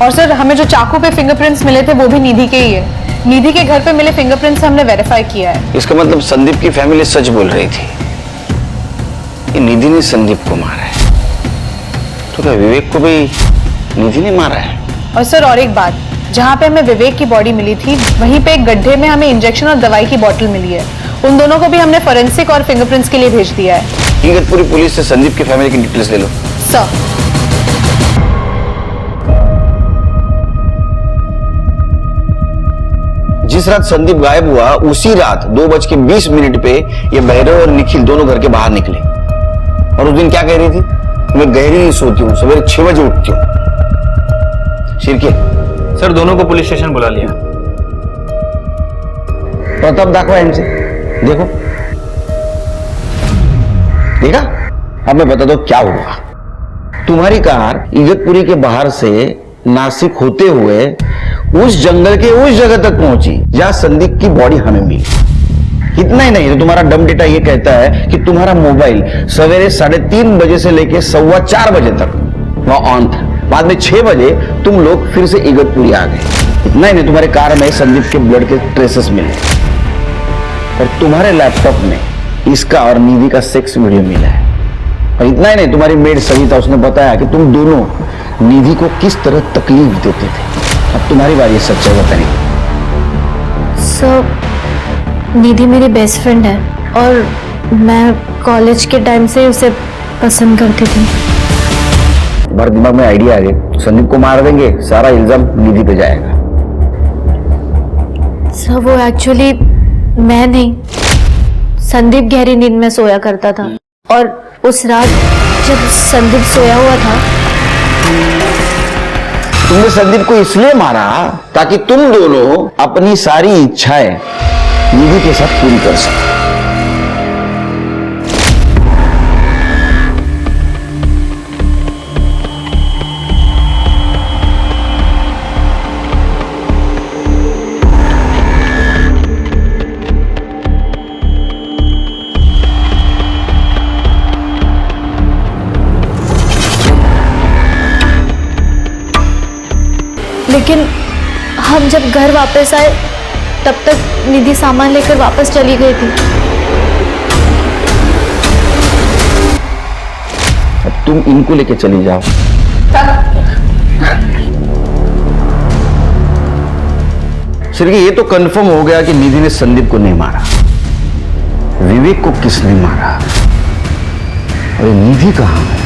और सर हमें जो चाकू पे फिंगरप्रिंट्स मिले थे वो भी निधि के ही है। निधि के घर पे मिले फिंगरप्रिंट्स से हमने वेरीफाई किया है। इसका मतलब संदीप की फैमिली सच बोल रही थी, ये निधि ने संदीप को मारा है। तो क्या विवेक को भी निधि ने मारा है? और सर और एक बात, जहाँ पे हमें विवेक की बॉडी मिली थी वहीं पे एक गड्ढे में हमें इंजेक्शन और दवाई की बोतल मिली है। उन दोनों को भी हमने फोरेंसिक और फिंगरप्रिंट्स के लिए भेज दिया है। इगतपुरी पुलिस से संदीप की फैमिली की डिटेल्स ले लो। सर जिस रात संदीप गायब हुआ उसी रात 2:20 पे ये भैरव और निखिल दोनों घर के बाहर निकले। और उस दिन क्या कह रही थी? मैं गहरी नहीं सोती हूँ, सवेरे 6 बजे उठती हूँ। शिरके सर दोनों को पुलिस स्टेशन बुला लिया। प्रताप दाखवा इनसे, देखो देखा। अब मैं बता दो क्या हुआ। तुम्हारी कार इगतपुरी के बाहर से नासिक होते हुए उस जंगल के उस जगह तक पहुंची जहां संदीप की बॉडी हमें मिली। इतना ही नहीं तो तुम्हारा डम डेटा ये कहता है कि तुम्हारा मोबाइल सवेरे 3:30 बजे से लेकर 4:15 बजे तक वहां ऑन था। बाद में 6 बजे तुम लोग फिर से इगतपुरी आ गए। इतना ही नहीं तुम्हारे कार में संदीप के ब्लड के ट्रेसेस मिले और तुम्हारे लैपटॉप में इसका और निधि का सेक्स वीडियो मिला है। और इतना ही नहीं तुम्हारी मेड सविता, उसने बताया कि तुम दोनों निधि को किस तरह तकलीफ देते थे। अब तुम्हारी बारी है सच्चाई बताने की। सर निधि मेरी बेस्ट फ्रेंड है और मैं कॉलेज के टाइम से उसे पसंद करती थी। बार दिमाग में आइडिया आ गया, संदीप को मार देंगे, सारा इल्जाम निधि पे जाएगा। सर वो एक्चुअली मैं नहीं, संदीप गहरी नींद में सोया करता था और उस रात जब संदीप सोया हुआ था तुमने संदीप को इसलिए मारा ताकि तुम दोनों अपनी सारी इच्छाएं निधि के साथ पूरी कर सको। लेकिन हम जब घर वापस आए तब तक निधि सामान लेकर वापस चली गई थी। अब तुम इनको लेके चली जाओ। सिर्फ ये तो कंफर्म हो गया कि निधि ने संदीप को नहीं मारा। विवेक को किसने मारा और ये निधि कहां है?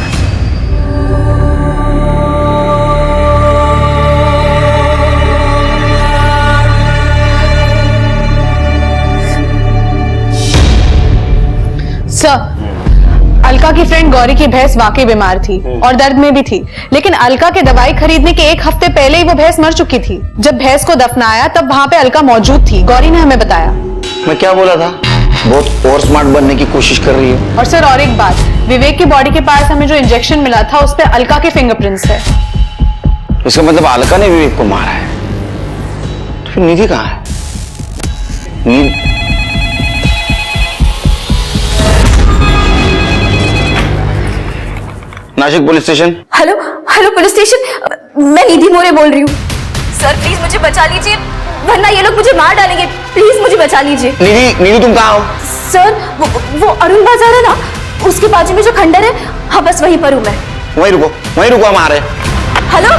सर अलका की फ्रेंड गौरी की भैंस वाकई बीमार थी और दर्द में भी थी, लेकिन अलका के दवाई खरीदने के 1 हफ्ते पहले ही वो भैंस मर चुकी थी। जब भैंस को दफनाया तब वहां पे अलका मौजूद थी, गौरी ने हमें बताया। मैं क्या बोला था? बहुत और स्मार्ट बनने की कोशिश कर रही है। और सर और एक बात, विवेक की बॉडी के पास हमें जो इंजेक्शन मिला था उस पर अलका के फिंगरप्रिंट्स है। इसका मतलब अलका ने विवेक को मारा है। तो फिर निधि कहां है? Nashik police station. Hello hello police station, मैं निधि मोरे बोल रही हूँ। सर प्लीज मुझे बचा लीजिए वरना ये लोग मुझे मार डालेंगे। प्लीज मुझे बचा लीजिए। निधि तुम कहाँ हो? सर वो अरुण बाजार है ना, उसके बाजू में जो खंडर है, हाँ बस वहीं पर हूँ मैं। वहीं रुको हम आ रहे हैं। हेलो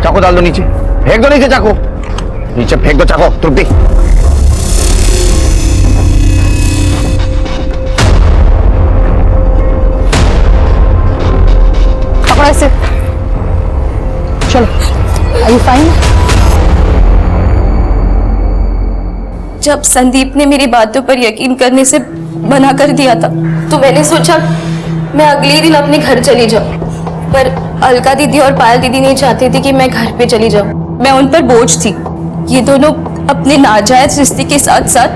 चाकू डाल दो नीचे, फेंक दो नीचे चाकू, नीचे फेंक दो चाकू। तृप्ति पकड़ो इसे। चलो, आर यू फाइन? जब संदीप ने मेरी बातों पर यकीन करने से मना कर दिया था तो मैंने सोचा मैं अगले दिन अपने घर चली जाऊं, पर अलका दीदी और पायल दीदी नहीं चाहती थी कि मैं घर पे चली जाऊं। मैं उन पर बोझ थी। ये दोनों अपने नाजायज रिश्ते के साथ साथ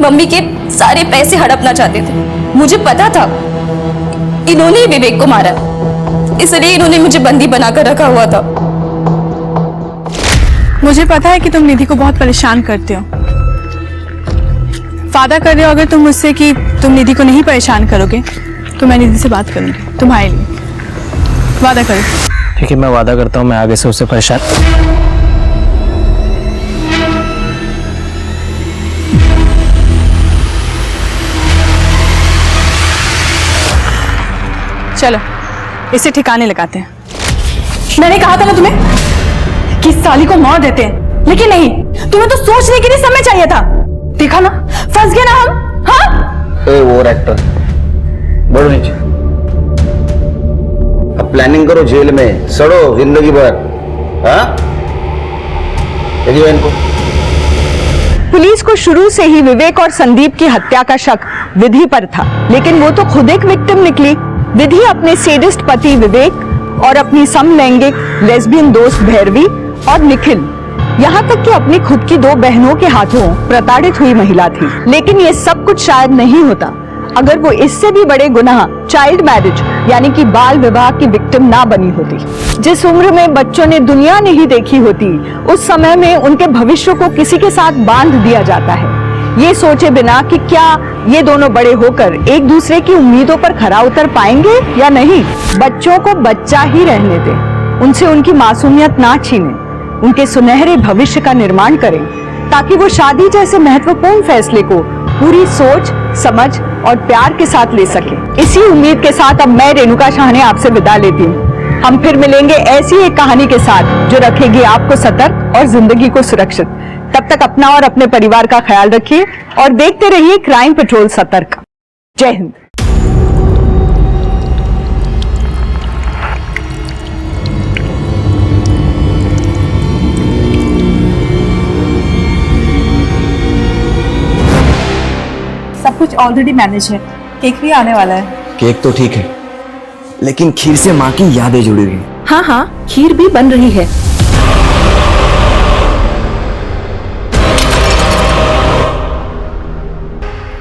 मम्मी के सारे पैसे हड़पना चाहते थे। मुझे पता था इन्होंने ही विवेक को मारा, इसलिए इन्होंने मुझे बंदी बनाकर रखा हुआ था। मुझे पता है कि तुम निधि को बहुत परेशान करते हो। वादा कर रहे हो अगर तुम मुझसे कि तुम निधि को नहीं परेशान करोगे तो मैं निधि से बात करूंगी तुम्हारे लिए। वादा करो। ठीक है, मैं वादा करता हूँ मैं आगे से उससे परेशान। चलो इसे ठिकाने लगाते हैं। मैंने कहा था ना तुम्हें कि इस साली को मार देते हैं, लेकिन नहीं, तुम्हें तो सोचने के लिए समय चाहिए था। देखा ना, फंस गए ना हम। हाँ, वो एक्टर बढ़ो नीचे। अब प्लानिंग करो जेल में सड़ो जिंदगी भर। हाँ, इनको पुलिस को शुरू से ही विवेक और संदीप की हत्या का शक विधि पर था, लेकिन वो तो खुद एक विक्टिम निकली। विधि अपने सेडिस्ट पति विवेक और अपनी समलैंगिक लेस्बियन दोस्त भैरवी और निखिल, यहाँ तक कि अपनी खुद की 2 बहनों के हाथों प्रताड़ित हुई महिला थी। लेकिन ये सब कुछ शायद नहीं होता अगर वो इससे भी बड़े गुनाह चाइल्ड मैरिज यानी कि बाल विवाह की विक्टिम ना बनी होती। जिस उम्र में बच्चों ने दुनिया नहीं देखी होती, उस समय में उनके भविष्य को किसी के साथ बांध दिया जाता है, ये सोचे बिना कि क्या ये दोनों बड़े होकर एक दूसरे की उम्मीदों पर खरा उतर पाएंगे या नहीं। बच्चों को बच्चा ही रहने दें, उनसे उनकी मासूमियत ना छीनें, उनके सुनहरे भविष्य का निर्माण करें, ताकि वो शादी जैसे महत्वपूर्ण फैसले को पूरी सोच, समझ और प्यार के साथ ले सके। इसी उम्मीद के साथ अब मैं रेणुका शाहने आपसे विदा लेती हूँ। हम फिर मिलेंगे ऐसी एक कहानी के साथ जो रखेगी आपको सतर्क और जिंदगी को सुरक्षित। तब तक अपना और अपने परिवार का ख्याल रखिए और देखते रहिए क्राइम पेट्रोल सतर्क। जय हिंद। सब कुछ ऑलरेडी मैनेज है, केक भी आने वाला है। केक तो ठीक है, लेकिन खीर से माँ की यादें जुड़ी हुई। हाँ हाँ, खीर भी बन रही है।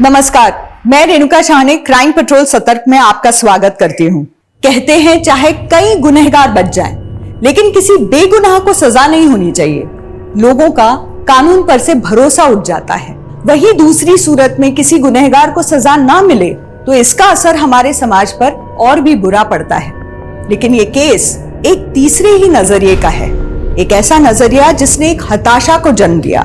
नमस्कार, मैं रेणुका शाहने क्राइम पेट्रोल सतर्क में आपका स्वागत करती हूँ। कहते हैं चाहे कई गुनहगार बच जाएं, लेकिन किसी बेगुनाह को सजा नहीं होनी चाहिए। लोगों का कानून पर से भरोसा उठ जाता है। वही दूसरी सूरत में किसी गुनहगार को सजा ना मिले तो इसका असर हमारे समाज पर और भी बुरा पड़ता है। लेकिन ये केस एक तीसरे ही नजरिए का है, एक ऐसा नजरिया जिसने एक हताशा को जन्म दिया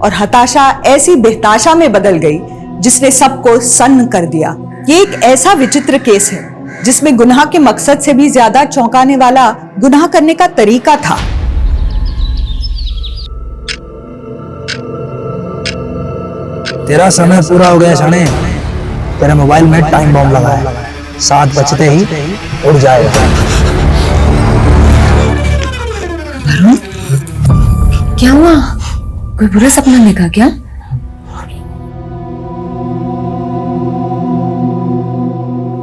और हताशा ऐसी बेहताशा में बदल गई जिसने सबको सन्न कर दिया। ये एक ऐसा विचित्र केस है जिसमें गुनाह के मकसद से भी ज्यादा चौंकाने वाला गुनाह करने का तरीका था। तेरा समय पूरा हो गया शाने। तेरे मोबाइल में टाइम बॉम्ब लगा है, 7 बजते ही उड़ जाएगा। क्या हुआ? कोई बुरा सपना देखा क्या?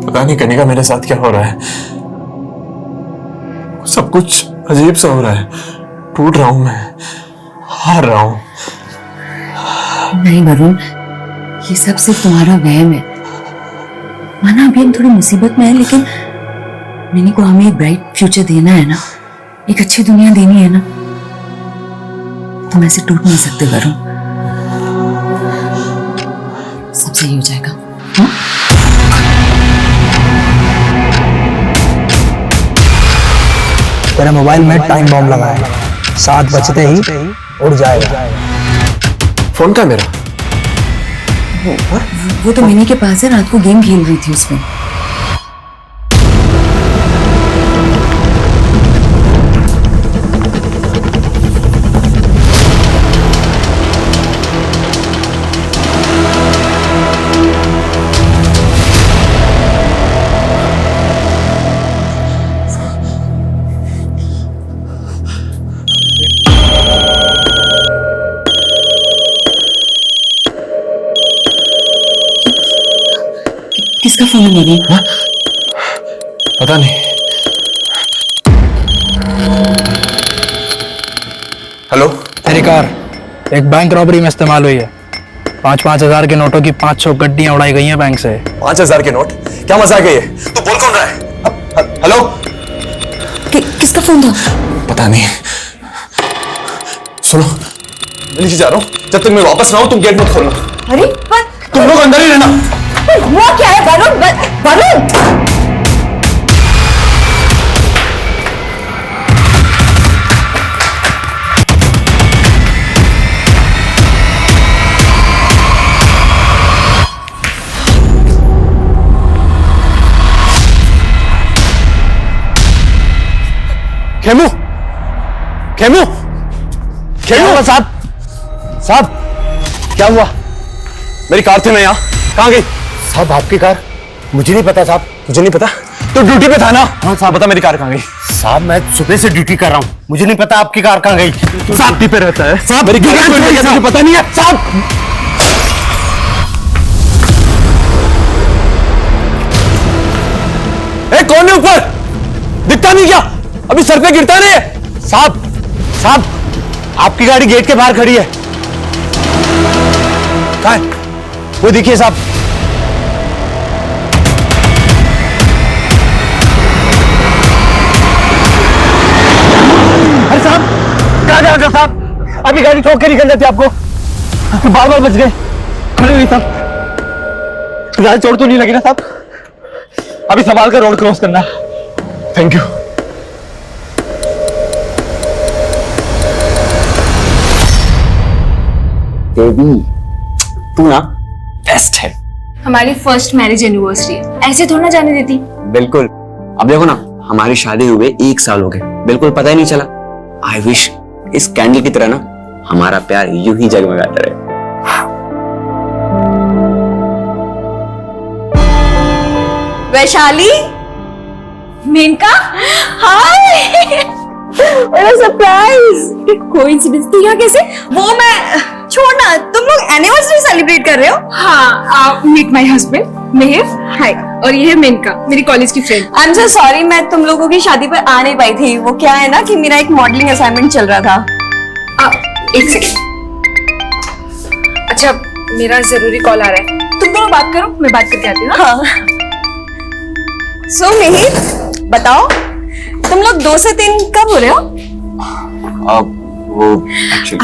पता नहीं कनिका मेरे साथ क्या हो रहा है। सब कुछ अजीब सा हो रहा है। टूट रहा हूं मैं, हार रहा हूं। नहीं वरुण, ये सब सिर्फ तुम्हारा वहम है। माना अभी हम थोड़ी मुसीबत में है, लेकिन मिनी को हमें एक ब्राइट फ्यूचर देना है ना, एक अच्छी दुनिया देनी है ना। तुम ऐसे टूट नहीं सकते वरुण। सब सही हो जाएगा। हाँ? तेरे मोबाइल में टाइम बॉम्ब लगा है, 7 बजते ही उड़ जाएगा। फोन का मेरा वो तो मिनी के पास है, रात को गेम खेल रही थी उसमें। किसका फोन है मेरी? पता नहीं। हेलो, तेरी कार एक बैंक रॉबरी में इस्तेमाल हुई है। 5-5 हजार के नोटों की 500 गड्डियां उड़ाई गई हैं बैंक से। 5,000 के नोट? क्या मजाक है ये? तू बोल कौन रहा है? हेलो, किसका फोन था? पता नहीं। सुनो, मैं नीचे जा रहा हूँ, जब तक मैं वापस ना आऊं तुम गेट मत खोलना। अरे तुम लोग अंदर ही रहना। हुआ क्या है वरुण? वरुण खेमू, खेमू, खेमू साहब, साहब क्या हुआ? मेरी कार थी, मैं यहाँ कहाँ गई? साहब आपकी कार? मुझे नहीं पता साहब। मुझे नहीं पता? तो ड्यूटी पे था ना? हाँ साहब। बता मेरी कार कहाँ गई? साहब मैं सुबह से ड्यूटी कर रहा हूँ, मुझे नहीं पता आपकी कार कहाँ गई। साहब ड्यूटी पे रहता है साहब, मेरी कार मुझे पता नहीं है साहब। कौन है ऊपर? दिखता नहीं क्या? अभी सर पे गिरता नहीं है? साहब, साहब आपकी गाड़ी गेट के बाहर खड़ी है। कहाँ है? वो देखिए साहब। अरे साहब, कहाँ जा रहे हो साहब? अभी गाड़ी ठोक के निकल जाती आपको। बार बार बच गए। खड़े हुई साहब, ज्यादा चोट तो नहीं लगी ना साहब? अभी संभाल कर रोड क्रॉस करना। Thank you. बेबी तू ना बेस्ट है। हमारी फर्स्ट मैरिज एनिवर्सरी है, ऐसे थोड़ा ना जाने देती। बिल्कुल। अब देखो ना, हमारी शादी हुए 1 साल हो गए, बिल्कुल पता ही नहीं चला। आई विश इस कैंडल की तरह ना हमारा प्यार यूं ही जगमगाता रहे। वैशाली, मेनका, हाय, बड़ा सरप्राइज। कोइंसिडेंस तो यहाँ कैसे? वो मैं छोड़ना, तुम लोग एनिवर्सरी सेलिब्रेट कर रहे हो? हाँ, मीट माय हस्बैंड मेहिर। हाय, और ये है मेनका, मेरी कॉलेज की friend. I am so sorry, मैं तुम लोगों की शादी पर आ नहीं पाई थी। वो क्या है ना कि मेरा एक मॉडलिंग असाइनमेंट चल रहा था। एक सेकेंड। अच्छा, मेरा जरूरी कॉल आ रहा है, तुम दोनों बात करो, मैं बात करके आती हूँ। हाँ। सो मेहिर, बताओ तुम लोग 2 से 3 कब हो रहे हो? वो actually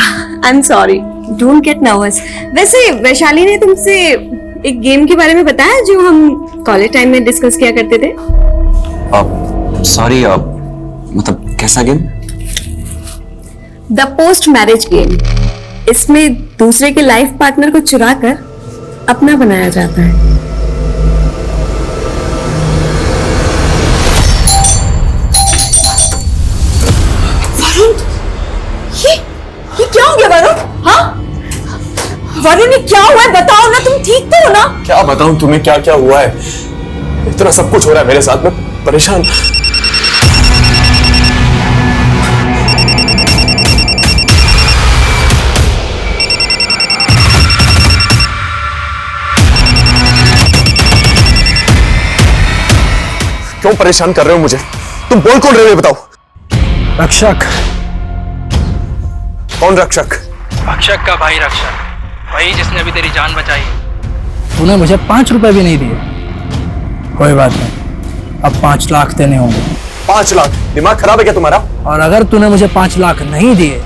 I am sorry, don't get nervous. वैसे वैशाली ने तुमसे एक गेम के बारे में बताया जो हम कॉलेज टाइम में डिस्कस किया करते थे? सॉरी, मतलब कैसा game? The post marriage game. इसमें दूसरे के लाइफ पार्टनर को चुरा कर अपना बनाया जाता है। ये क्या हो गया वरुण? हाँ वरुण, ये क्या हुआ है? बताओ ना, तुम ठीक तो हो ना? क्या बताऊं तुम्हें क्या क्या हुआ है? इतना सब कुछ हो रहा है मेरे साथ में, परेशान। क्यों परेशान कर रहे हो मुझे? तुम बोल कौन रहे हो ये बताओ। रक्षक। कौन रक्षक? रक्षक का भाई रक्षक, वही जिसने अभी तेरी जान बचाई। तूने मुझे 5 रुपए भी नहीं दिए। कोई बात नहीं, अब 5 लाख देने होंगे। 5 लाख? दिमाग खराब है क्या तुम्हारा? और अगर तूने मुझे 5 लाख नहीं दिए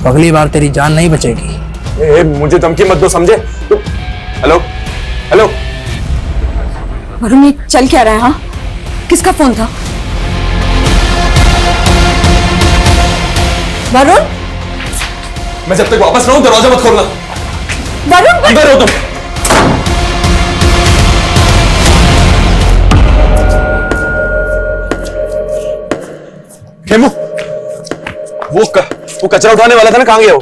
तो अगली बार तेरी जान नहीं बचेगी। मुझे धमकी मत दो, समझे? हेलो, हेलो वरुण, ये चल क्या रहा है? हाँ, किसका फोन था? वरुण, मैं जब तक वापस ना हूं दरवाजा मत खोलना। वरुण, अंदर हो तुम। खेमू, वो कचरा उठाने वाला था ना, कहां गया वो?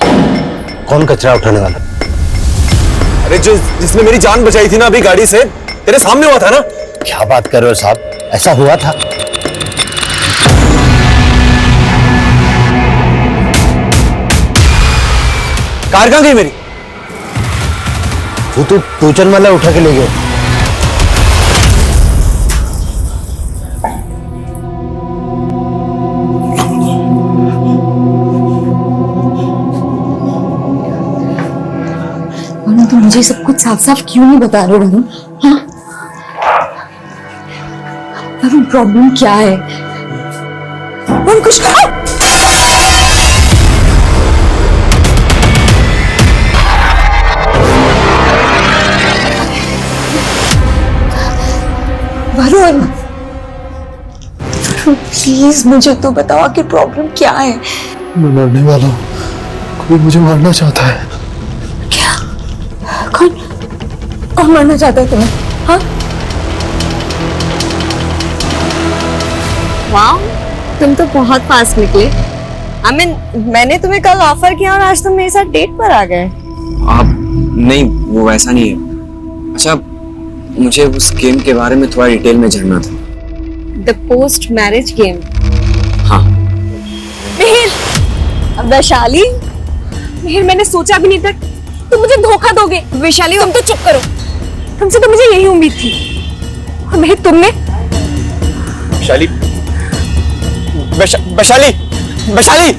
कौन कचरा उठाने वाला? अरे जिसने मेरी जान बचाई थी ना अभी गाड़ी से, तेरे सामने हुआ था ना। क्या बात कर रहे हो साहब, ऐसा हुआ था? कार कहां गई मेरी? वो तो टूचन वाला उठा के ले गए। मुझे सब कुछ साफ साफ क्यों नहीं बता रहे वरुण? हाँ वरुण, प्रॉब्लम क्या है? वरुण कुछ वरुण, प्लीज मुझे तो बताओ कि प्रॉब्लम क्या है? मैं मरने वाला हूँ, कोई मुझे मारना चाहता है। क्या? कौन मारना चाहता है तुम्हें? हाँ? वाह, तुम तो बहुत फास्ट निकले। मैंने तुम्हें कल ऑफर किया और आज तुम मेरे साथ डेट पर आ गए। आप नहीं, वो वैसा नहीं है। अच्छा, मुझे उस गेम के बारे में थोड़ा डिटेल में जानना था। The post marriage game? हाँ। मिहिर, वैशाली, मिहिर मैंने सोचा भी नहीं था तुम मुझे धोखा दोगे। वैशाली तुम तो चुप करो, तुमसे तो मुझे यही उम्मीद थी। और मिहिर तुमने वैशाली, वैशाली, वैशाली!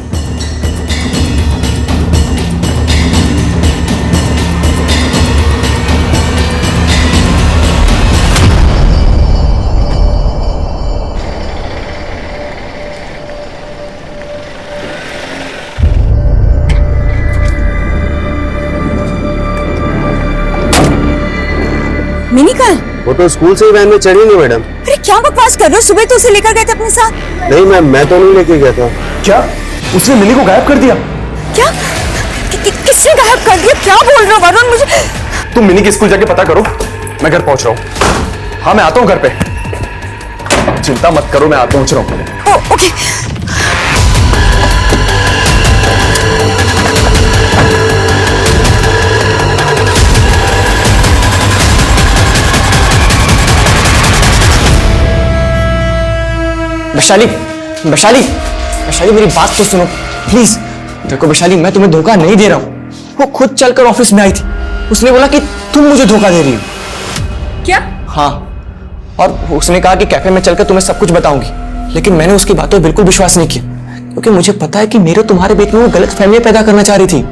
मिनी कल? वो तो स्कूल से ही वैन में चढ़ी नहीं मैडम। अरे क्या बकवास कर रहे हो? सुबह तो उसे लेकर गए थे अपने साथ। नहीं मैम, मैं तो नहीं लेके गया था। क्या उसने मिनी को गायब कर दिया? क्या? किसने गायब कर दिया? क्या बोल रहे हो वरुण? मुझे तुम मिनी के स्कूल जाके पता करो, मैं घर पहुंच रहा हूँ। हाँ मैं आता हूँ घर पे, चिंता मत करो, मैं आता पहुंच रहा हूँ। ओके। वैशाली, वैशाली, वैशाली मेरी बात तो सुनो प्लीज। देखो वैशाली, मैं तुम्हें धोखा नहीं दे रहा हूँ। वो खुद चलकर ऑफिस में आई थी, उसने बोला कि तुम मुझे धोखा दे रही हो। क्या? हाँ, और उसने कहा कि कैफे में चलकर तुम्हें सब कुछ बताऊंगी। लेकिन मैंने उसकी बातों पर बिल्कुल विश्वास नहीं किया, क्योंकि मुझे पता है कि मेरे तुम्हारे बीच में वो गलत फहमियां पैदा करना चाह रही थी।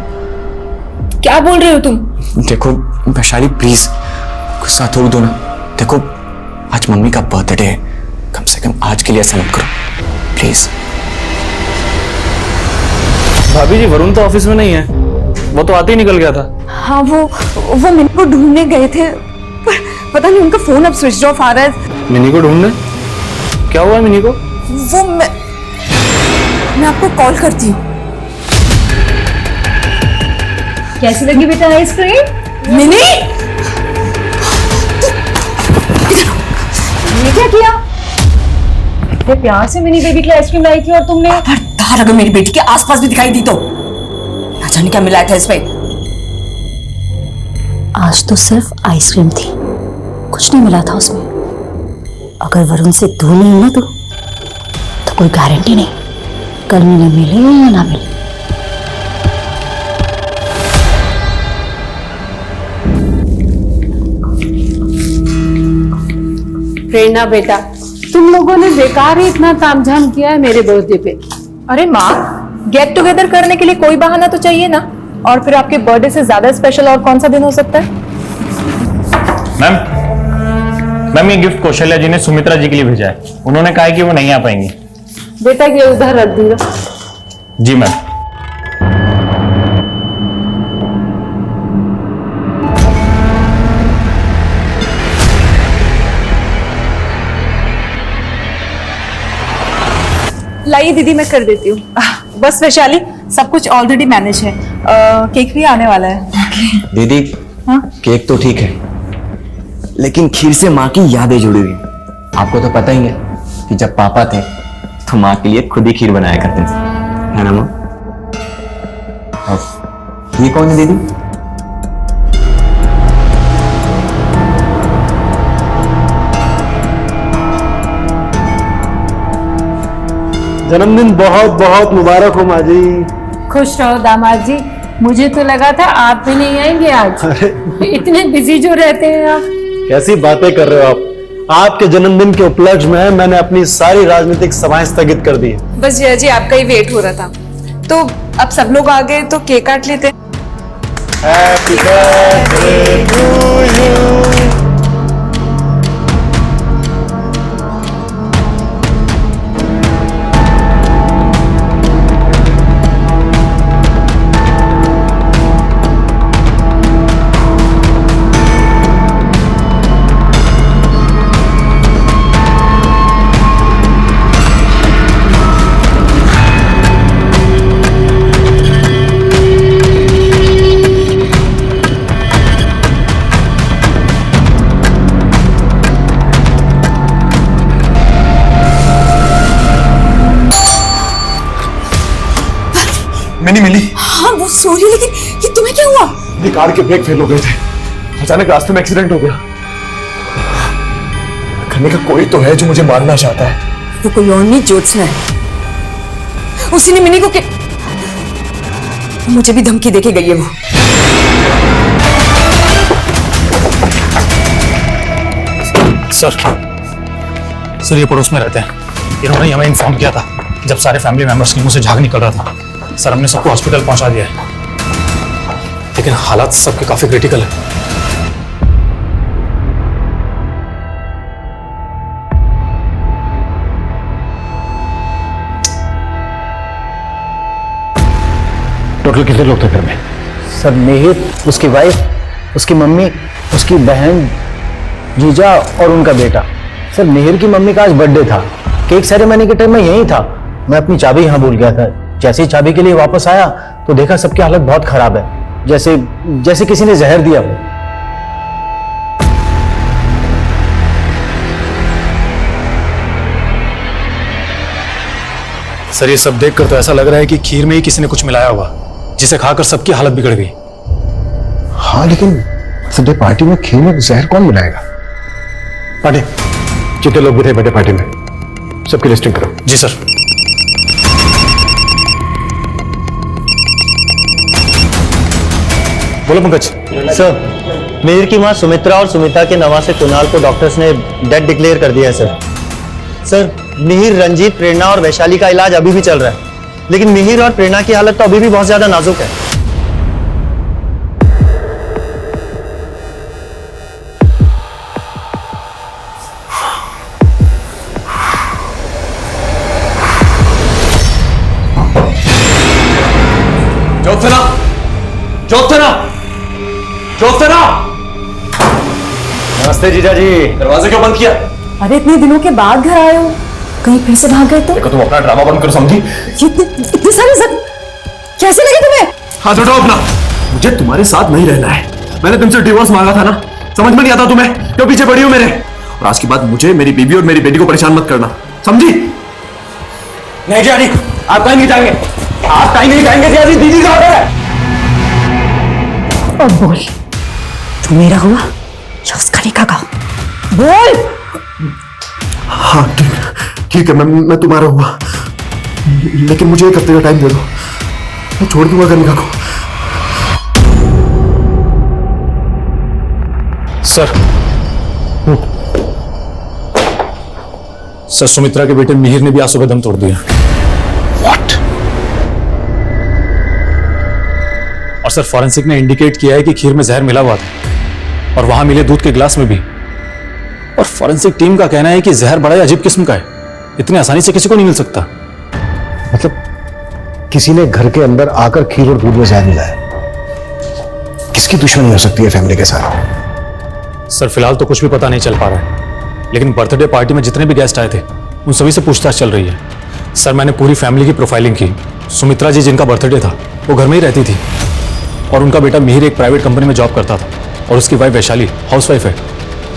क्या बोल रहे हो तुम? देखो वैशाली प्लीज, गुस्सा थोक दो ना। देखो आज मम्मी का बर्थडे है, कम से कम आज के लिए ऐसा मत करो प्लीज। भाभी जी, वरुण तो ऑफिस में नहीं है, वो तो आते ही निकल गया था। हाँ, वो मिनी को ढूंढने गए थे, पर पता नहीं उनका फोन अब स्विच ऑफ आ रहा है। मिनी को ढूंढने? क्या हुआ मिनी को? वो मैं आपको कॉल करती हूँ। कैसी लगी बेटा आइसक्रीम? मिनी, ये क्या किया? इतने प्यार से मिनी बेबी की आइसक्रीम लाई थी और तुमने अगर मेरी बेटी के आसपास भी दिखाई दी तो ना जाने क्या मिला था इसमें। आज तो सिर्फ आइसक्रीम थी, कुछ नहीं मिला था उसमें। अगर वरुण से दूर नहीं ना तो कोई गारंटी नहीं कल मिले या ना मिले। प्रेरणा बेटा, तुम लोगों ने बेकार ही इतना तामझाम किया है मेरे बर्थडे पे। अरे माँ, गेट टुगेदर करने के लिए कोई बहाना तो चाहिए ना। और फिर आपके बर्थडे से ज्यादा स्पेशल और कौन सा दिन हो सकता है? मैम ये गिफ्ट कौशल्या जी ने सुमित्रा जी के लिए भेजा है। उन्होंने कहा है कि वो नहीं आ पाएंगी। बेटा ये उधर रख दूंगा। जी मैम। लाइए दीदी, मैं कर देती हूँ। बस वैशाली, सब कुछ ऑलरेडी मैनेज है। केक भी आने वाला है। दीदी, हाँ? केक तो ठीक है, लेकिन खीर से माँ की यादें जुड़ी हुई हैं। आपको तो पता ही है कि जब पापा थे तो माँ के लिए खुद ही खीर बनाया करते थे, है ना माँ? ये कौन है दीदी? जन्मदिन बहुत बहुत मुबारक हो माँ जी। खुश रहो दामाद जी। मुझे तो लगा था आप भी नहीं आएंगे आज। इतने बिजी जो रहते हैं आप। कैसी बातें कर रहे हो आप? आपके जन्मदिन के उपलक्ष्य में मैंने अपनी सारी राजनीतिक सभाएं स्थगित कर दी। बस जया जी, आपका ही वेट हो रहा था। तो अब सब लोग आ गए तो केक काट लेते। Happy birthday to you. मैंने मिली। हाँ वो सॉरी, लेकिन ये तुम्हें क्या हुआ? ये कार के ब्रेक फेल हो गए थे, अचानक रास्ते में एक्सीडेंट हो गया। करने का कोई तो है जो मुझे मारना चाहता है। वो कोई और नहीं, ज्योत्सना है। उसी ने मिनी को मुझे भी धमकी देके गई है वो। सर ये पड़ोस में रहते हैं। इन्होंने हमें इन्फॉर्म किया था जब सारे फैमिली मेंबर्स के मुंह से झाग निकल रहा था। सर हमने सबको हॉस्पिटल पहुंचा दिया है, लेकिन हालात सबके काफी क्रिटिकल है। टोटल कितने लोग थे घर में? सर मिहिर, उसकी वाइफ, उसकी मम्मी, उसकी बहन, जीजा और उनका बेटा। सर मिहिर की मम्मी का आज बर्थडे था। केक सेरेमनी के टाइम में यहीं था। मैं अपनी चाबी यहाँ भूल गया था। जैसे ही चाबी के लिए वापस आया तो देखा सबकी हालत बहुत खराब है, जैसे किसी ने जहर दिया हो। सर ये सब देखकर तो ऐसा लग रहा है कि खीर में ही किसी ने कुछ मिलाया होगा, जिसे खाकर सबकी हालत बिगड़ गई। हाँ लेकिन बर्थडे पार्टी में खीर में जहर कौन मिलाएगा? पार्टी जितने लोग भी थे बर्थडे पार्टी में सबकी लिस्टिंग करो। जी सर। बोलो पंकज। सर मिहिर की मां सुमित्रा और सुमिता के नवासे कुणाल को डॉक्टर्स ने डेड डिक्लेयर कर दिया है सर। सर मिहिर, रंजीत, प्रेरणा और वैशाली का इलाज अभी भी चल रहा है, लेकिन मिहिर और प्रेरणा की हालत तो अभी भी बहुत ज्यादा नाजुक है। ज्योत्सना! नमस्ते जीजा जी। दरवाजा क्यों बंद किया? अरे इतने दिनों के बाद घर आए हो, कहीं फिर से भाग गए तो? देखो तुम अपना ड्रामा बंद करो, समझी? इतने सारे कैसे लगे तुम्हें? हाथ उठाओ अपना। मुझे तुम्हारे साथ नहीं रहना है। मैंने तुमसे डिवोर्स मांगा था ना, समझ में नहीं आता तुम्हें? क्यों पीछे पड़ी हो मेरे? और आज के बाद मुझे, मेरी बीवी और मेरी बेटी को परेशान मत करना, समझी? नहीं जी, आप कहीं नहीं जाएंगे। आप कहीं नहीं जाएंगे जी। दीदी का ऑर्डर है। अब बोल, तू मेरा हुआ या उसका निकाह का? बोल। हाँ ठीक है, मैं तुम्हारा हुआ, लेकिन मुझे 1 हफ्ते का टाइम दे दो, मैं छोड़ दूंगा कनिका को। सर सुमित्रा के बेटे मिहिर ने भी आज सुबह दम तोड़ दिया। What? और सर फॉरेंसिक ने इंडिकेट किया है कि खीर में जहर मिला हुआ था और वहां मिले दूध के गिलास में भी। और फॉरेंसिक टीम का कहना है कि जहर बड़ा ही अजीब किस्म का है, इतनी आसानी से किसी को नहीं मिल सकता। मतलब किसी ने घर के अंदर आकर खीर और दूध में जहर मिलाया। किसकी दुश्मनी हो सकती है फैमिली के साथ? सर फिलहाल तो कुछ भी पता नहीं चल पा रहा है, लेकिन बर्थडे पार्टी में जितने भी गेस्ट आए थे उन सभी से पूछताछ चल रही है। सर मैंने पूरी फैमिली की प्रोफाइलिंग की। सुमित्रा जी जिनका बर्थडे था वो घर में ही रहती थी और उनका बेटा मिहिर एक प्राइवेट कंपनी में जॉब करता था और उसकी वाइफ वैशाली हाउसवाइफ है।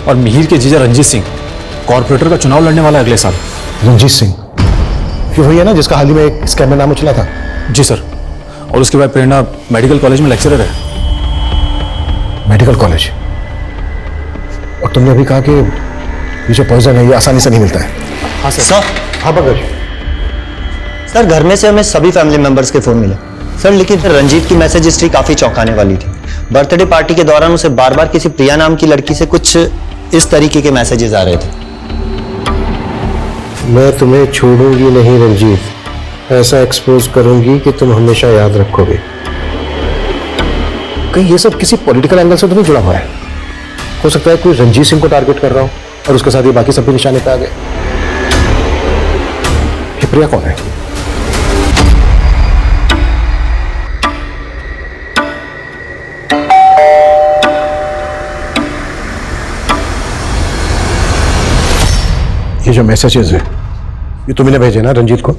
और मिहिर के जीजा रंजीत सिंह कॉर्पोरेटर का चुनाव लड़ने वाला है अगले साल। रंजीत सिंह ये वही है ना जिसका हाल ही में एक स्कैम में नाम उछला था? जी सर। और उसकी वाइफ प्रेरणा मेडिकल कॉलेज में लेक्चरर है। Medical college? और तुमने अभी कहा कि ये जो पॉइजन है ये आसानी से नहीं मिलता है। हाँ सर। हाँ पंकज। सर घर में से हमें सभी फैमिली मेंबर्स के फोन मिले सर, लेकिन रंजीत की मैसेज हिस्ट्री काफी चौंकाने वाली थी। बर्थडे पार्टी के दौरान उसे बार बार किसी प्रिया नाम की लड़की से कुछ इस तरीके के मैसेजेस आ रहे थे। मैं तुम्हें छोड़ूंगी नहीं रंजीत, ऐसा एक्सपोज करूंगी कि तुम हमेशा याद रखोगे। कहीं ये सब किसी पॉलिटिकल एंगल से तो नहीं जुड़ा हुआ है? हो सकता है कोई रंजीत सिंह को टारगेट कर रहा हो और उसके साथ ये बाकी सब भी निशाने पे आ गए। ये प्रिया कौन है? ये जो मैसेजेस है ये तुमने भेजे ना रंजीत को?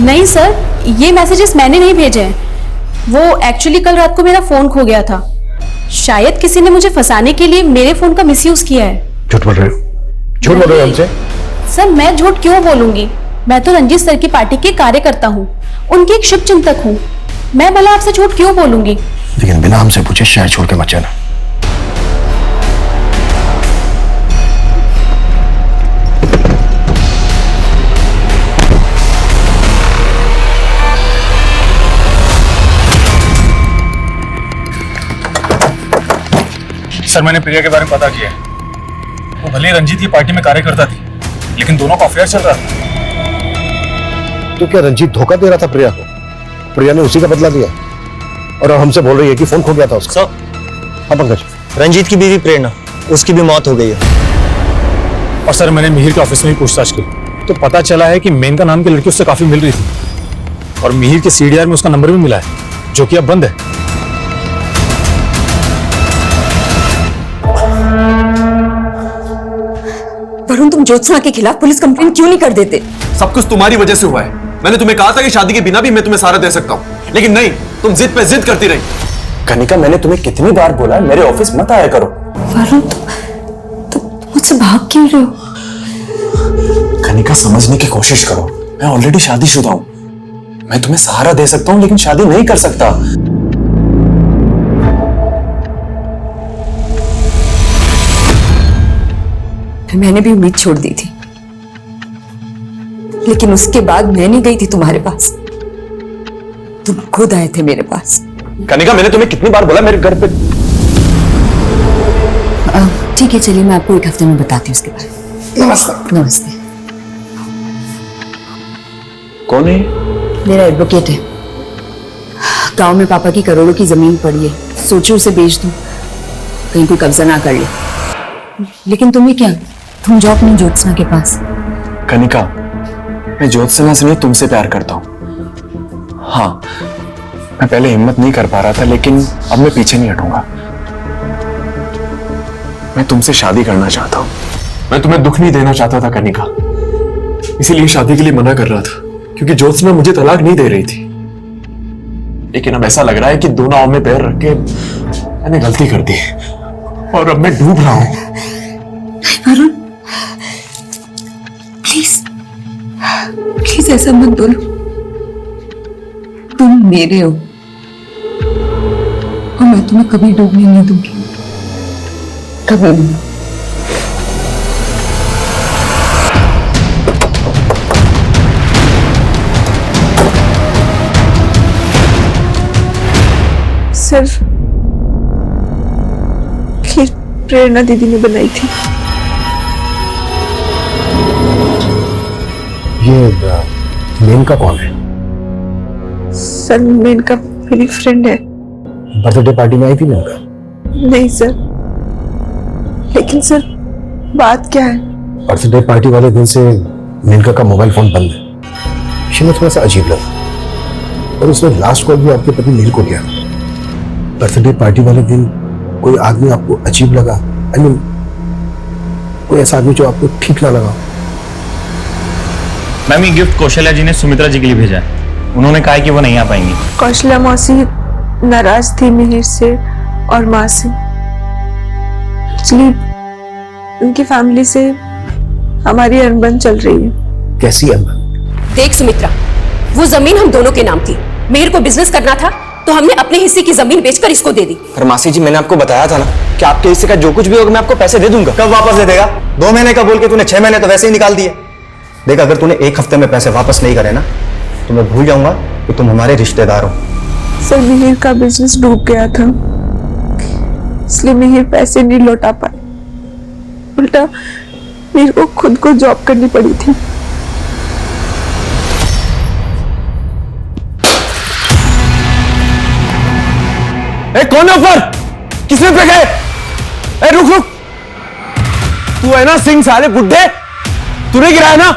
नहीं सर, ये मैसेजेस मैंने नहीं भेजे हैं। वो एक्चुअली कल रात को मेरा फोन खो गया था। शायद किसी ने मुझे फंसाने के लिए मेरे फोन का मिसयूज किया है। झूठ बोल रहे हो? झूठ बोल रहे हो हमसे? सर मैं झूठ क्यों बोलूंगी? मैं तो रंजीत सर की पार्टी के कार्यकर्ता हूँ, उनकी एक शुभ चिंतक हूँ। मैं भला आपसे झूठ क्यों बोलूंगी? लेकिन बिना हमसे पूछे शहर छोड़ के मत जाना। सर मैंने प्रिया के बारे में पता किया है। वो भले ही रंजीत की पार्टी में कार्यकर्ता थी, लेकिन दोनों का अफेयर चल रहा था। तो क्या रंजीत धोखा दे रहा था प्रिया को? प्रिया ने उसी का बदला लिया और अब हमसे बोल रही है कि फोन खो गया था उसका। हाँ पंकज, रंजीत की बीवी प्रेरणा, उसकी भी मौत हो गई है। और सर मैंने मिहिर के ऑफिस में भी पूछताछ की तो पता चला है कि मेनका नाम की लड़की उससे काफी मिल रही थी और मिहिर के सीडीआर में उसका नंबर भी मिला है, जो कि अब बंद है। वरुण, तुम ज्योत्सना के खिलाफ पुलिस कंप्लेंट क्यों नहीं कर देते? सब कुछ तुम्हारी वजह से हुआ है। मैंने तुम्हें कहा था कि शादी के बिना भी मैं तुम्हें सारा दे सकता हूँ, लेकिन नहीं, तुम जिद पे जिद करती रही। कनिका, मैंने तुम्हें कितनी बार बोला मेरे ऑफिस मत आया करो। वरुण, तुम मुझसे भाग क्यों रहे हो? कनिका, समझने की कोशिश करो। मैं ऑलरेडी शादीशुदा हूँ। मैं तुम्हें सहारा दे सकता हूँ, लेकिन शादी नहीं कर सकता। मैंने भी उम्मीद छोड़ दी थी, लेकिन उसके बाद मैं नहीं गई थी तुम्हारे पास, तुम खुद आए थे मेरे पास। कनिका, मैंने तुम्हें कितनी बार बोला मेरे घर पे। ठीक है, चलिए मैं आपको एक हफ्ते में बताती हूँ उसके बारे में। नमस्ते। नमस्ते। कौन है? मेरा एडवोकेट है। गांव में पापा की करोड़ों की जमीन पड़ी है, सोचो उसे बेच दूं, कहीं कोई कब्जा ना कर ले। लेकिन तुम्हें क्या, तुम जाओ अपनी ज्योत्सना के पास। कनिका, मैं ज्योत्सना से नहीं तुमसे प्यार करता हूं। हाँ, मैं पहले हिम्मत नहीं कर पा रहा था, लेकिन अब मैं पीछे नहीं हटूंगा। मैं तुमसे शादी करना चाहता हूं। मैं तुम्हें दुख नहीं देना चाहता था कनिका, इसीलिए शादी के लिए मना कर रहा था, क्योंकि ज्योत्सना मुझे तलाक नहीं दे रही थी। लेकिन अब ऐसा लग रहा है कि दो नाव में पैर रख के मैंने गलती कर दी और अब मैं डूब रहा हूं। वरुण, प्लीज प्लीज ऐसा मत बोलो। तुम मेरे हो और मैं तुम्हें कभी डूबने नहीं दूंगी, कभी नहीं। सर, खीर प्रेरणा दीदी ने बनाई थी। ये मेनका कौन है? सर, मेनका मेरी फ्रेंड है। बर्थडे पार्टी में आई थी मेनका? नहीं सर, लेकिन सर बात क्या है? बर्थडे पार्टी वाले दिन से मेनका का मोबाइल फोन बंद है। मुझे थोड़ा सा अजीब लगा और उसने लास्ट कॉल भी आपके पति नील को किया। बर्थडे पार्टी वाले दिन कोई आदमी आपको अजीब लगा? आई मीन कोई ऐसा आदमी जो आपको ठीक ना लगा? मैम, ये गिफ्ट कौशल्या जी ने सुमित्रा जी के लिए भेजा है। उन्होंने कहा कि वो नहीं आ पाएंगी। कौशल्या मौसी नाराज थी मिहिर से और माँ से। एक्चुअली उनकी फैमिली से हमारी अनबन चल रही है। कैसी अनबन? देख सुमित्रा, वो जमीन हम दोनों के नाम थी। मिहिर को बिजनेस करना था तो हमने अपने हिस्से की जमीन बेचकर इसको दे दी। पर मासी जी, मैंने आपको बताया था ना कि आपके हिस्से का जो कुछ भी होगा मैं आपको पैसे दे दूंगा। कब वापस दे देगा? 2 महीने का बोल के तूने 6 महीने तो वैसे ही निकाल दिए। देख, अगर तूने 1 हफ्ते में पैसे वापस नहीं करे ना तो मैं भूल जाऊंगा कि तुम हमारे रिश्तेदार हो। सर, मिहिर का बिजनेस डूब गया था, इसलिए मिहिर पैसे नहीं लौटा पाए। उल्टा मिहिर को खुद को जॉब करनी पड़ी थी। ए कौन है ऊपर? किसने फेंके? ए रुक रुक, तू है ना सिंह साले बुड्ढे, तूने गिराया ना?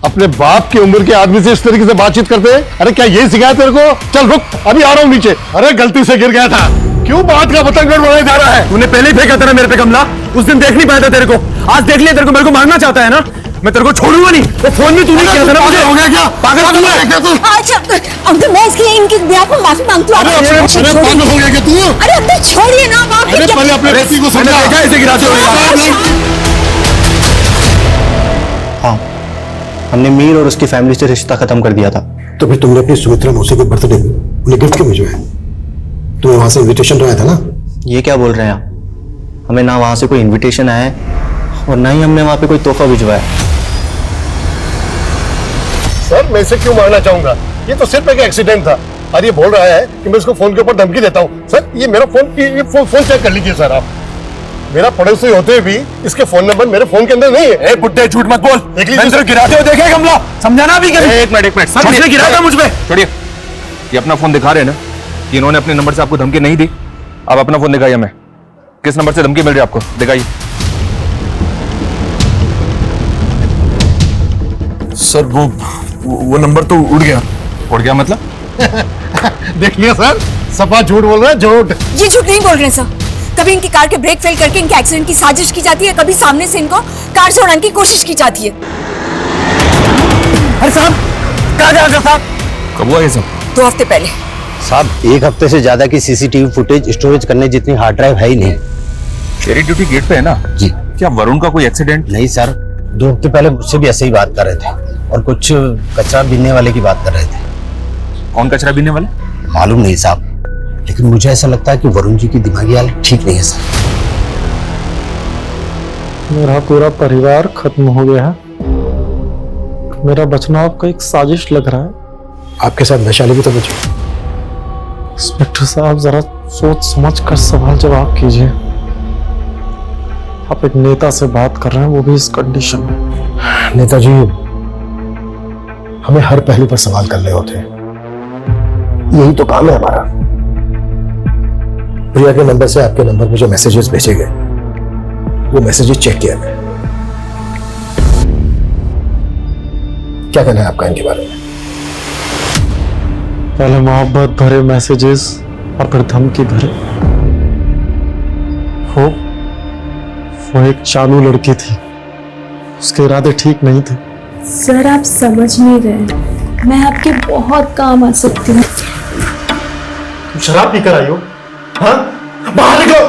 अपने बाप की उम्र के आदमी से इस तरीके से बातचीत करते हैं? अरे क्या यही सिखाया तेरे को? चल रुक, अभी आ रहा हूं नीचे। अरे गलती से गिर गया था, क्यों बात का पतंग बढ़ाया जा रहा है? तूने पहले ही फेंका था ना मेरे पे कमला, उस दिन देख नहीं पाया था तेरे को, आज देख लिया तेरे को, मेरे को मारना चाहता है ना? मैं तेरे को छोड़ूंगा नहीं। वो फोन भी तूने किया था ना मुझे। हो गया क्या? पागल तू है? अच्छा अंकल, मैं इसके इनके ब्याह पर माफी मांगती हूँ। अरे पागल हो गया क्या तू? अरे अंकल छोड़िए ना, आप अरे पहले अपने बेटी को समझा। देखा ऐसे गिराते हुए? हाँ, हमने मीर और उसकी फैमिली से रिश्ता खत्म कर दिया था। तो फिर तुमने अपनी सुमित्रा मौसी के बर्थडे में उन्हें गिफ्ट क्यों भिजवाया? तुम्हें वहां से इनविटेशन तो आया था ना? ये क्या बोल रहे हैं आप? हमें ना वहां से कोई इनविटेशन आया है और ना ही हमने वहां पे कोई तोहफा भिजवाया। सर मैं इसे क्यों मारना चाहूंगा? ये तो सिर्फ एक एक्सीडेंट था और ये बोल रहा है कि मैं इसको फोन के ऊपर धमकी देता हूँ। सर ये मेरा फोन चेक कर लीजिए सर आप। मेरा पड़ोसी होते भी इसके फोन नंबर मेरे फोन के अंदर नहीं है। ए बुड्ढे झूठ मत बोल, देख लीजिए गिराते हुए देखे कमला, समझाना भी कभी। एक मिनट सर इसने गिराया था मुझ पे। छोड़िए, ये अपना फोन दिखा रहे हैं ना कि इन्होंने अपने नंबर से आपको धमकी नहीं दी। आप अपना फोन दिखाइए हमें, किस नंबर से धमकी मिल रही है आपको, दिखाइए। सर वो नंबर तो उड़ गया। उड़ गया मतलब? देखिए सर, सफा झूठ बोल रहा है, झूठ। ये झूठ नहीं बोल रहे सर। कभी इनकी कार के ब्रेक फेल करके इनके एक्सीडेंट की साजिश की जाती है, कभी सामने से इनको कार से उड़ाने की कोशिश की जाती है। अरे साहब कहाँ जा रहे साहब? कब हुआ ये सब? 2 हफ्ते पहले। साहब 1 हफ्ते से ज्यादा की सीसीटीवी फुटेज स्टोरेज करने जितनी हार्ड ड्राइव है ही नहीं। तेरी ड्यूटी गेट पे है ना? जी। क्या वरुण का कोई एक्सीडेंट? नहीं सर, 2 हफ्ते पहले मुझसे भी ऐसे ही बात कर रहे थे और कुछ कचरा बीनने वाले की बात कर रहे थे। कौन कचरा बीनने वाले? मालूम नहीं साहब, लेकिन मुझे ऐसा लगता है कि वरुण जी की दिमागी हालत ठीक नहीं है सर। मेरा पूरा परिवार खत्म हो गया है। मेरा बचना आपका एक साजिश लग रहा है। आपके साथ वैशाली भी तो बची। इंस्पेक्टर साहब जरा सोच समझ कर सवाल जवाब कीजिए। आप एक नेता से बात कर रहे हैं, वो भी इस कंडीशन में। नेताजी, हमें हर पहलू पर सवाल करने होते हैं, यही तो काम है हमारा। प्रिया के नंबर से आपके नंबर पे जो मैसेजेस भेजे गए, वो मैसेजेस चेक किया मैं। क्या कहना है आपका इनके बारे में? पहले मोहब्बत भरे मैसेजेस और फिर धमकी भरे। वो एक चालू लड़की थी, उसके इरादे ठीक नहीं थे। सर आप समझ नहीं रहे, मैं आपके बहुत काम आ सकती हूँ। तुम शराब पीकर आई हो? हाँ? बाहर निकलो।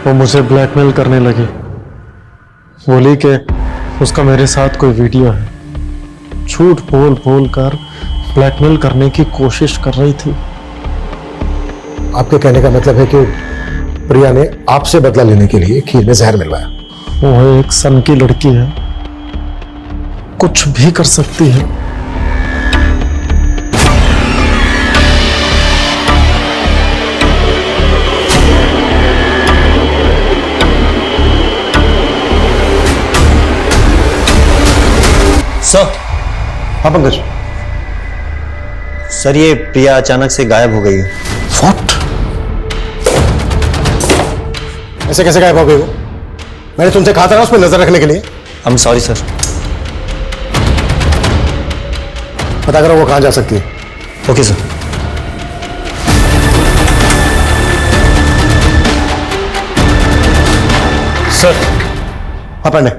वो मुझे ब्लैकमेल करने लगी, बोली कि उसका मेरे साथ कोई वीडियो है। झूठ बोल बोल कर ब्लैकमेल करने की कोशिश कर रही थी। आपके कहने का मतलब है कि प्रिया ने आपसे बदला लेने के लिए खीर में जहर मिलवाया। वो एक सन की लड़की है, कुछ भी कर सकती है। सर। हाँ पंकज। सर ये प्रिया अचानक से गायब हो गई है। What? ऐसे कैसे गायब हो गई वो? मैंने तुमसे कहा था ना उस पर नजर रखने के लिए। I'm sorry sir. पता करो वो कहां जा सकती है। Okay sir. सर। हाँ पढ़ने।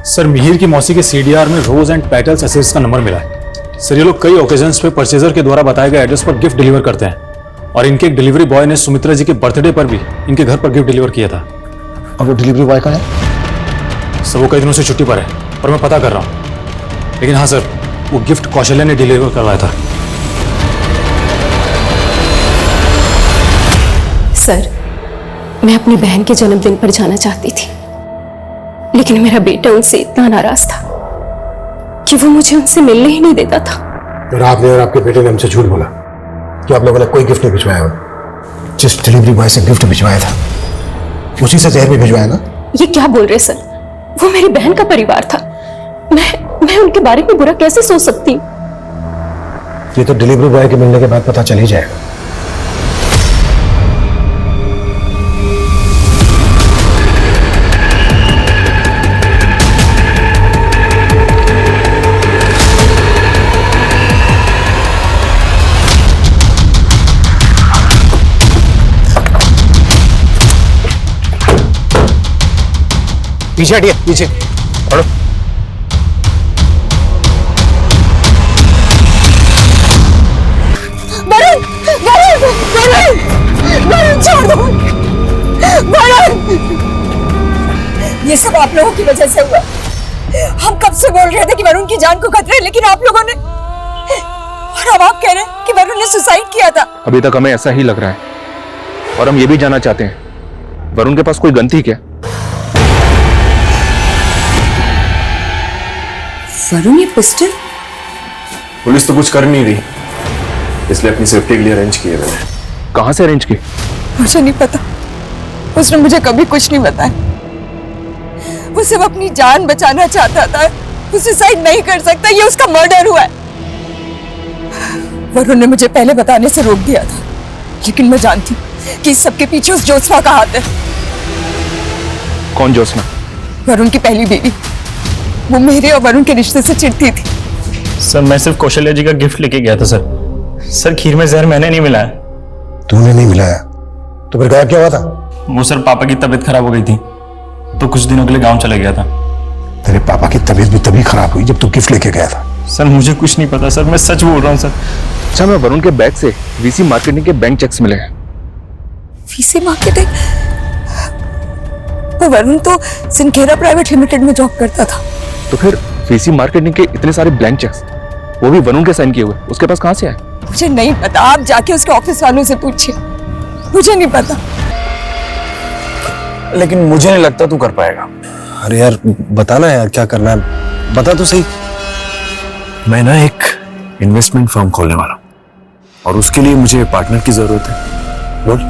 सर मिहिर की मौसी के सीडीआर में रोज एंड पेटल्स एसेट्स का नंबर मिला है। सर ये लोग कई ओकेजन्स पे परचेजर के द्वारा बताए गए एड्रेस पर गिफ्ट डिलीवर करते हैं और इनके एक डिलीवरी बॉय ने सुमित्रा जी के बर्थडे पर भी इनके घर पर गिफ्ट डिलीवर किया था। और वो डिलीवरी बॉय कहाँ है? सर वो कई दिनों से छुट्टी पर है और मैं पता कर रहा हूँ। लेकिन हाँ सर, वो गिफ्ट कौशल्या ने डिलीवर करवाया था। सर मैं अपनी बहन के जन्मदिन पर जाना चाहती थी, लेकिन मेरा बेटा उनसे इतना नाराज था कि वो मुझे उनसे मिलने ही नहीं देता था। फिर आपने और आपके बेटे ने हमसे झूठ बोला कि आप लोगों ने कोई गिफ्ट नहीं भिजवाया हो। जिस डिलीवरी बॉय से गिफ्ट भिजवाया था उसी से जहर भी भिजवाया ना? ये क्या बोल रहे सर? वो मेरी बहन का परिवार था, मैं उनके बारे में बुरा कैसे सोच सकती हूँ? ये तो डिलीवरी बॉय के मिलने के बाद पता चल ही जाएगा। पीछे हटिए, पीछे पढ़ो। वरुण, वरुण, वरुण, वरुण छोड़ दो, वरुण। ये सब आप लोगों की वजह से हुआ। हम कब से बोल रहे थे कि वरुण की जान को खतरा है, लेकिन आप लोगों ने, और अब आप कह रहे हैं कि वरुण ने सुसाइड किया था। अभी तक हमें ऐसा ही लग रहा है और हम ये भी जानना चाहते हैं वरुण के पास कोई गन थी क्या? वरुण ये पिस्टल? पुलिस तो कुछ कर नहीं रही, इसलिए अपनी सेफ्टी के लिए अरेंज किए मैंने। कहां से अरेंज की? मुझे नहीं पता, उसने मुझे कभी कुछ नहीं बताया। वो सिर्फ अपनी जान बचाना चाहता था, वो सुसाइड नहीं कर सकता, ये उसका मर्डर हुआ है। वरुण ने मुझे पहले बताने से रोक दिया था, लेकिन मैं जानती कि इस सबके पीछे उस ज्योत्सना का हाथ है। कौन ज्योत्सना? वरुण की पहली बीवी। वो मेरे और वरुण के रिश्ते से चिढ़ती थी। सर मैं सिर्फ कौशल्या जी का गिफ्ट लेके गया था सर। सर खीर में जहर मैंने नहीं मिलाया। तूने नहीं मिलाया तो फिर गायब क्या हुआ था? वो सर पापा की तबीयत खराब हो गई थी तो कुछ दिनों के लिए गांव चला गया था। तेरे पापा की तबीयत भी तभी खराब हुई जब तू गिफ्ट लेके गया था। सर मुझे कुछ नहीं पता सर, मैं सच बोल रहा हूँ सर। अच्छा, मैं वरुण के बैग से वीसी मार्केटिंग के बैंक चेक्स मिले हैं। VC marketing? वो वरुण तो सिंखेरा प्राइवेट लिमिटेड में जॉब करता था। तो फिर वीसी मार्केटिंग के इतने सारे ब्लैंक चेक्स, वो भी वरुण के साइन किए हुए, उसके पास कहां से आए? मुझे नहीं पता, आप जाके उसके ऑफिस वालों से पूछिए, मुझे नहीं पता। लेकिन मुझे नहीं लगता तू कर पाएगा। अरे यार बताना यार, क्या करना है बता तो सही। मैं ना एक इन्वेस्टमेंट फर्म खोलने वाला हूं और उसके लिए मुझे पार्टनर की जरूरत है। बोल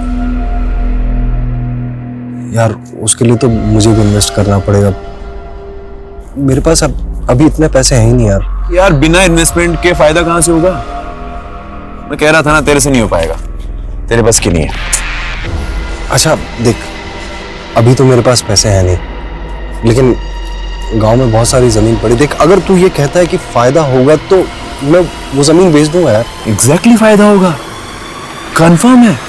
यार, उसके लिए तो मुझे भी इन्वेस्ट करना पड़ेगा। मेरे पास अब अभी इतने पैसे हैं ही नहीं यार। यार बिना इन्वेस्टमेंट के फायदा कहां से होगा? मैं कह रहा था ना, तेरे से नहीं हो पाएगा, तेरे बस की नहीं है। अच्छा देख, अभी तो मेरे पास पैसे हैं नहीं, लेकिन गांव में बहुत सारी जमीन पड़ी। देख, अगर तू ये कहता है कि फायदा होगा तो मैं वो जमीन बेच दूंगा यार। एग्जैक्टली फायदा होगा, कंफर्म है।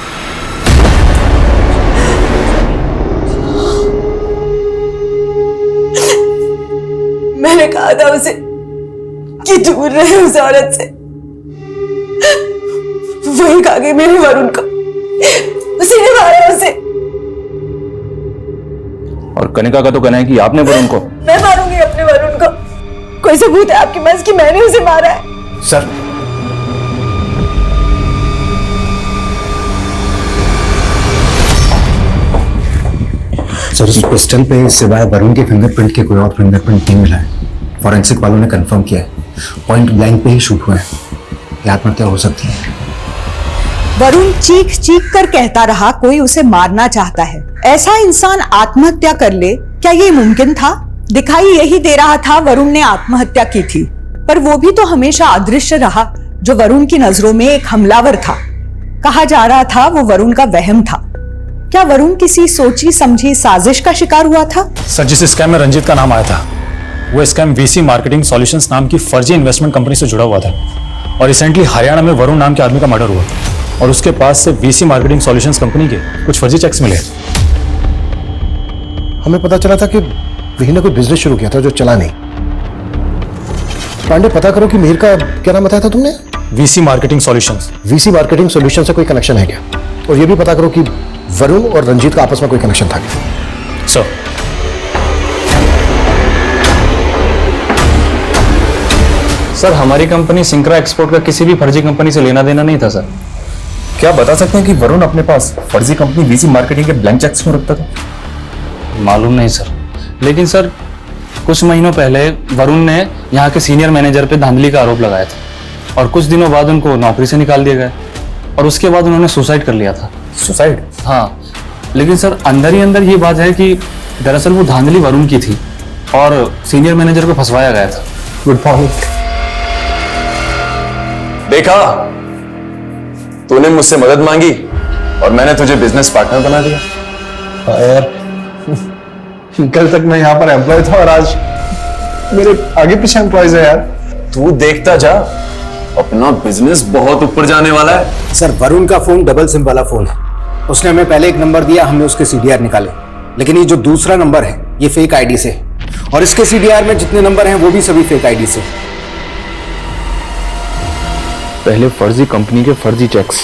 मैंने कहा था उसे कि दूर रहे उस औरत से, वही खा गई मेरे वरुण को, उसी ने मारा उसे। और कनिका का तो कहना है कि आपने वरुण को। मैं मारूंगी अपने वरुण को। कोई सबूत है आपके पास कि मैंने उसे मारा है? सर उस पिस्टल पे सिवाय वरुण के फिंगरप्रिंट के कोई और फिंगरप्रिंट नहीं मिला है। फॉरेंसिक वालों ने कंफर्म किया है, पॉइंट ब्लैंक पे ही शूट हुआ है। ये आत्महत्या हो सकती है। वरुण चीख चीख कर कहता रहा कोई उसे मारना चाहता है। ऐसा इंसान आत्महत्या कर ले, क्या ये मुमकिन था? दिखाई यही दे रहा था वरुण ने आत्महत्या की थी, पर वो भी तो हमेशा अदृश्य रहा जो वरुण की नजरों में एक हमलावर था। कहा जा रहा था वो वरुण का वहम था। क्या वरुण किसी सोची समझी साजिश का शिकार हुआ था? सर जिस स्कैम में रंजीत का नाम आया था वो स्कैम वीसी मार्केटिंग सॉल्यूशंस नाम की फर्जी इन्वेस्टमेंट कंपनी से जुड़ा हुआ था। और रिसेंटली हरियाणा में वरुण नाम के आदमी का मर्डर हुआ और उसके पास से वीसी मार्केटिंग सॉल्यूशंस कंपनी के कुछ फर्जी चेक्स मिले। हमें पता चला था कि मिहिर ने कोई बिजनेस शुरू किया था जो चला नहीं। पांडे, पता करो कि मिहिर का क्या नाम बताया था तुमने? VC marketing solutions. VC marketing solution से कोई कनेक्शन है क्या? और ये भी पता करो कि वरुण और रंजीत का आपस में कोई कनेक्शन था क्या? सर सर हमारी कंपनी सिंक्रा एक्सपोर्ट का किसी भी फर्जी कंपनी से लेना देना नहीं था सर। क्या बता सकते हैं कि वरुण अपने पास फर्जी कंपनी वीसी मार्केटिंग के ब्लैंक चेक्स क्यों रखता था? मालूम नहीं सर, लेकिन सर कुछ महीनों पहले वरुण ने यहाँ के सीनियर मैनेजर पे धांधली का आरोप लगाया था और कुछ दिनों बाद उनको नौकरी से निकाल दिया गया और उसके बाद उन्होंने सुसाइड कर लिया था। सुसाइड? हाँ, लेकिन सर अंदर ही अंदर ये बात है कि दरअसल वो धांधली वरुण की थी और सीनियर मैनेजर को फंसवाया गया था। Good morning. देखा, तूने मुझसे मदद मांगी और मैंने तुझे बिजनेस पार्टनर बना दिया। हाँ यार, कल तक मैं यहाँ पर एम्प्लॉय था और आज मेरे आगे पीछे एम्प्लॉयज है यार। तू देखता जा, अपना बिजनेस बहुत ऊपर जाने वाला है। सर वरुण का फोन डबल सिम वाला फोन है। उसने हमें पहले एक नंबर दिया, हमने उसके सीडीआर निकाले, लेकिन ये जो दूसरा नंबर है ये फेक आईडी से, और इसके सीडीआर में जितने नंबर हैं वो भी सभी फेक आईडी से। पहले फर्जी कंपनी के फर्जी चेक्स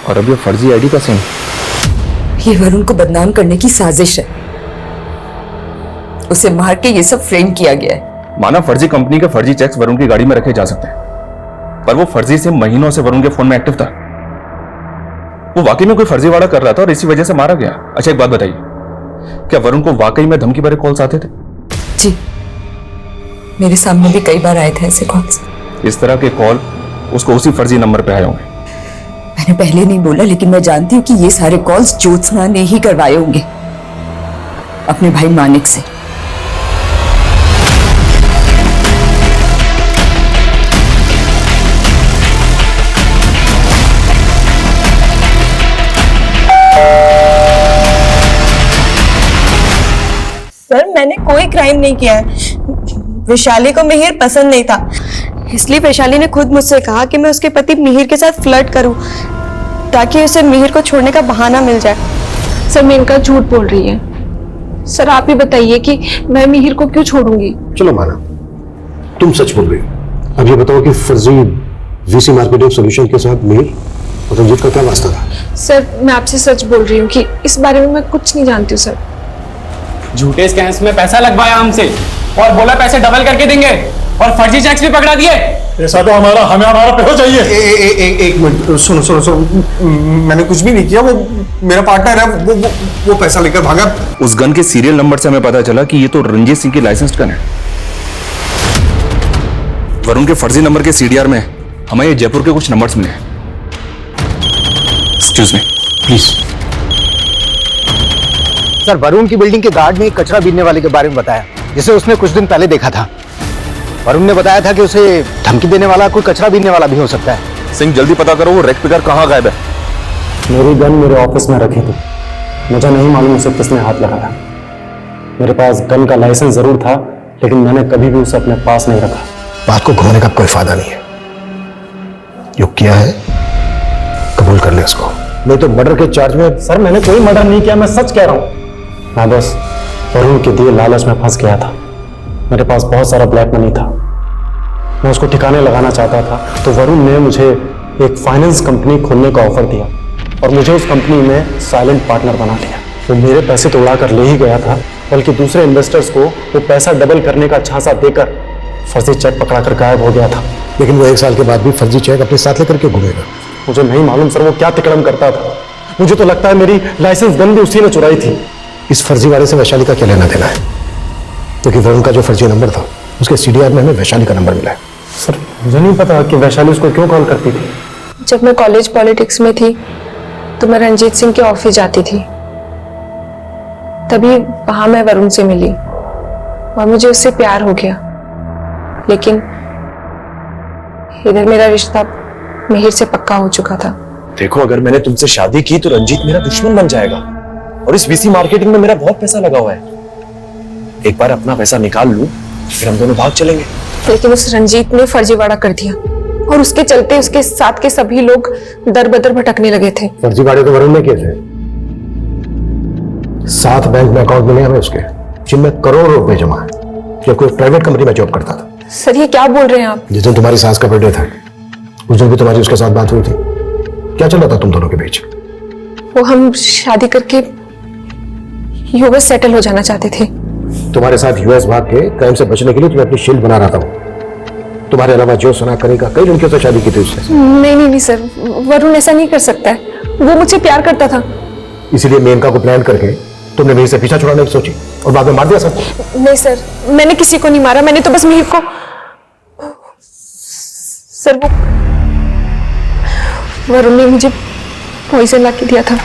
और अब ये फर्जी आईडी का सिम। ये वरुण को बदनाम करने की साजिश है। उसे मार के ये सब फ्रेम किया गया है। माना फर्जी कंपनी के फर्जी चेक्स वरुण की गाड़ी में रखे जा सकते हैं, पर वो फर्जी सिम महीनों से वरुण के फोन में एक्टिव था। वो वाकई में कोई फर्जीवाड़ा कर रहा था और इसी वजह से मारा गया। अच्छा एक बात बताइए, क्या वरुण को वाकई में धमकी भरे कॉल्स आते थे? जी, मेरे सामने भी कई बार आए थे ऐसे कॉल्स। इस तरह के कॉल उसको उसी फर्जी नंबर पे आए होंगे। मैंने पहले नहीं बोला, लेकिन मैं जानती हूँ कि ये सारे कॉल्स ज्योत्सना ने ही करवाए होंगे अपने भाई मानिक से। सर मैंने कोई क्राइम नहीं किया है। वैशाली को मिहिर पसंद नहीं था, इसलिए वैशाली ने खुद मुझसे कहा कि मैं उसके पति मिहिर के साथ फ्लर्ट करूं ताकि उसे मिहिर को छोड़ने का बहाना मिल जाए। सर मेनका झूठ बोल रही है। सर आप ही बताइए कि मैं मिहिर को क्यों छोड़ूंगी? चलो माना तुम सच बोल रही हो। अब ये बताओ कि फर्जी वीसी मार्केटिंग सॉल्यूशन के साथ मिहिर और रंजीत का क्या वास्ता था? सर मैं आपसे सच बोल रही हूँ कि इस बारे में मैं कुछ नहीं जानती हूँ सर। झूठे स्कैम्स में पैसा लगवाया हमसे और बोला पैसे डबल करके देंगे, और फर्जी चेक्स भी पकड़ा दिए। ऐसा तो हमें हमारा पैसा चाहिए। एक मिनट, सुनो सुनो सुनो, मैंने कुछ भी नहीं किया। वो मेरा पार्टनर है, वो पैसा लेकर भागा। उस गन के सीरियल नंबर से हमें पता चला कि ये तो रंजीत सिंह की लाइसेंस्ड गन है। वरुण के फर्जी नंबर के सीडीआर में हमें ये जयपुर के कुछ नंबर्स मिले। Excuse me please. Sir Varun की बिल्डिंग के गार्ड ने कचरा बीनने वाले के बारे में बताया, जिसे उसने कुछ दिन पहले देखा था। वरुण ने बताया था कि उसे धमकी देने वाला कोई कचरा बीनने वाला भी हो सकता है। सिंह जल्दी पता करो वो रेक पिकर कहाँ गायब है। मेरी गन मेरे ऑफिस में रखी थी, मुझे नहीं मालूम उसे किसने हाथ लगाया। मेरे पास गन का लाइसेंस जरूर था, लेकिन मैंने कभी भी उसे अपने पास नहीं रखा। बात को घुमाने का कोई फायदा नहीं है। जो किया है कबूल कर ले उसको, नहीं तो मर्डर के चार्ज में। सर मैंने कोई मर्डर नहीं किया, मैं सच कह रहा हूँ। मैं बस वरुण के दिए लालच में फंस गया था। मेरे पास बहुत सारा ब्लैक मनी था, मैं उसको ठिकाने लगाना चाहता था। तो वरुण ने मुझे एक फाइनेंस कंपनी खोलने का ऑफर दिया और मुझे उस कंपनी में साइलेंट पार्टनर बना लिया। वो मेरे पैसे तो उड़ा कर ले ही गया था, बल्कि दूसरे इन्वेस्टर्स को वो पैसा डबल करने का झांसा देकर फर्जी चेक पकड़ा कर गायब हो गया था। लेकिन वो 1 साल के बाद भी फर्जी चेक अपने साथ लेकर के घूमेगा। मुझे नहीं मालूम सर वो क्या तिकड़म करता था। मुझे तो लगता है मेरी लाइसेंस गन भी उसी ने चुराई थी। इस फर्जी वाले से वैशाली का क्या लेना देना है? क्योंकि वरुण का जो फर्जी नंबर था उसके सीडीआर में हमें वैशाली का नंबर मिला है। सर मुझे नहीं पता कि वैशाली उसको क्यों कॉल करती थी। जब मैं कॉलेज पॉलिटिक्स में थी तो मैं रंजीत सिंह के ऑफिस जाती थी, तभी वहां मैं वरुण से मिली और मुझे उससे प्यार हो गया। लेकिन इधर मेरा रिश्ता मिहिर से पक्का हो चुका था। देखो अगर मैंने तुमसे शादी की तो रंजीत मेरा दुश्मन बन जाएगा, और इस वीसी मार्केटिंग में मेरा बहुत पैसा लगा हुआ है। एक बार अपना पैसा निकाल लूं फिर हम दोनों भाग चलेंगे। लेकिन उस रंजीत ने फर्जीवाड़ा कर दिया और उसके चलते उसके साथ के सभी लोग दर बदर भटकने लगे थे। फर्जीवाड़े तो वरुण ने किए थे। 7 बैंक में अकाउंट मिले हमें उसके, जिनमें करोड़ों रुपए जमा है। जब कोई प्राइवेट कंपनी में जॉब करता था। सर ये क्या बोल रहे हैं आप? जिस दिन तुम्हारी सास का बर्थडे था उस दिन भी तुम्हारी उसके साथ बात हुई थी। क्या चल रहा था तुम दोनों के बीच? वो हम शादी करके यूएस सेटल हो जाना चाहते थे। तुम्हारे साथ यूएस भाग के क्राइम से बचने के लिए तुम्हें अपनी शील्ड बना रहा था। तुम्हारे अलावा जो सुना करेगा, कई लड़कियों से शादी की थी उससे। नहीं सर, वरुण ऐसा नहीं कर सकता है। वो मुझसे प्यार करता था। इसीलिए मेनका को प्लान करके तुमने मिहिर से पीछा छुड़ाने की सोची और बाद में मार दिया सबको। नहीं सर, मैंने किसी को नहीं मारा, मैंने तो बस मिहिर को। सर वो वरुण ने मुझे पॉइजन ला के दिया था।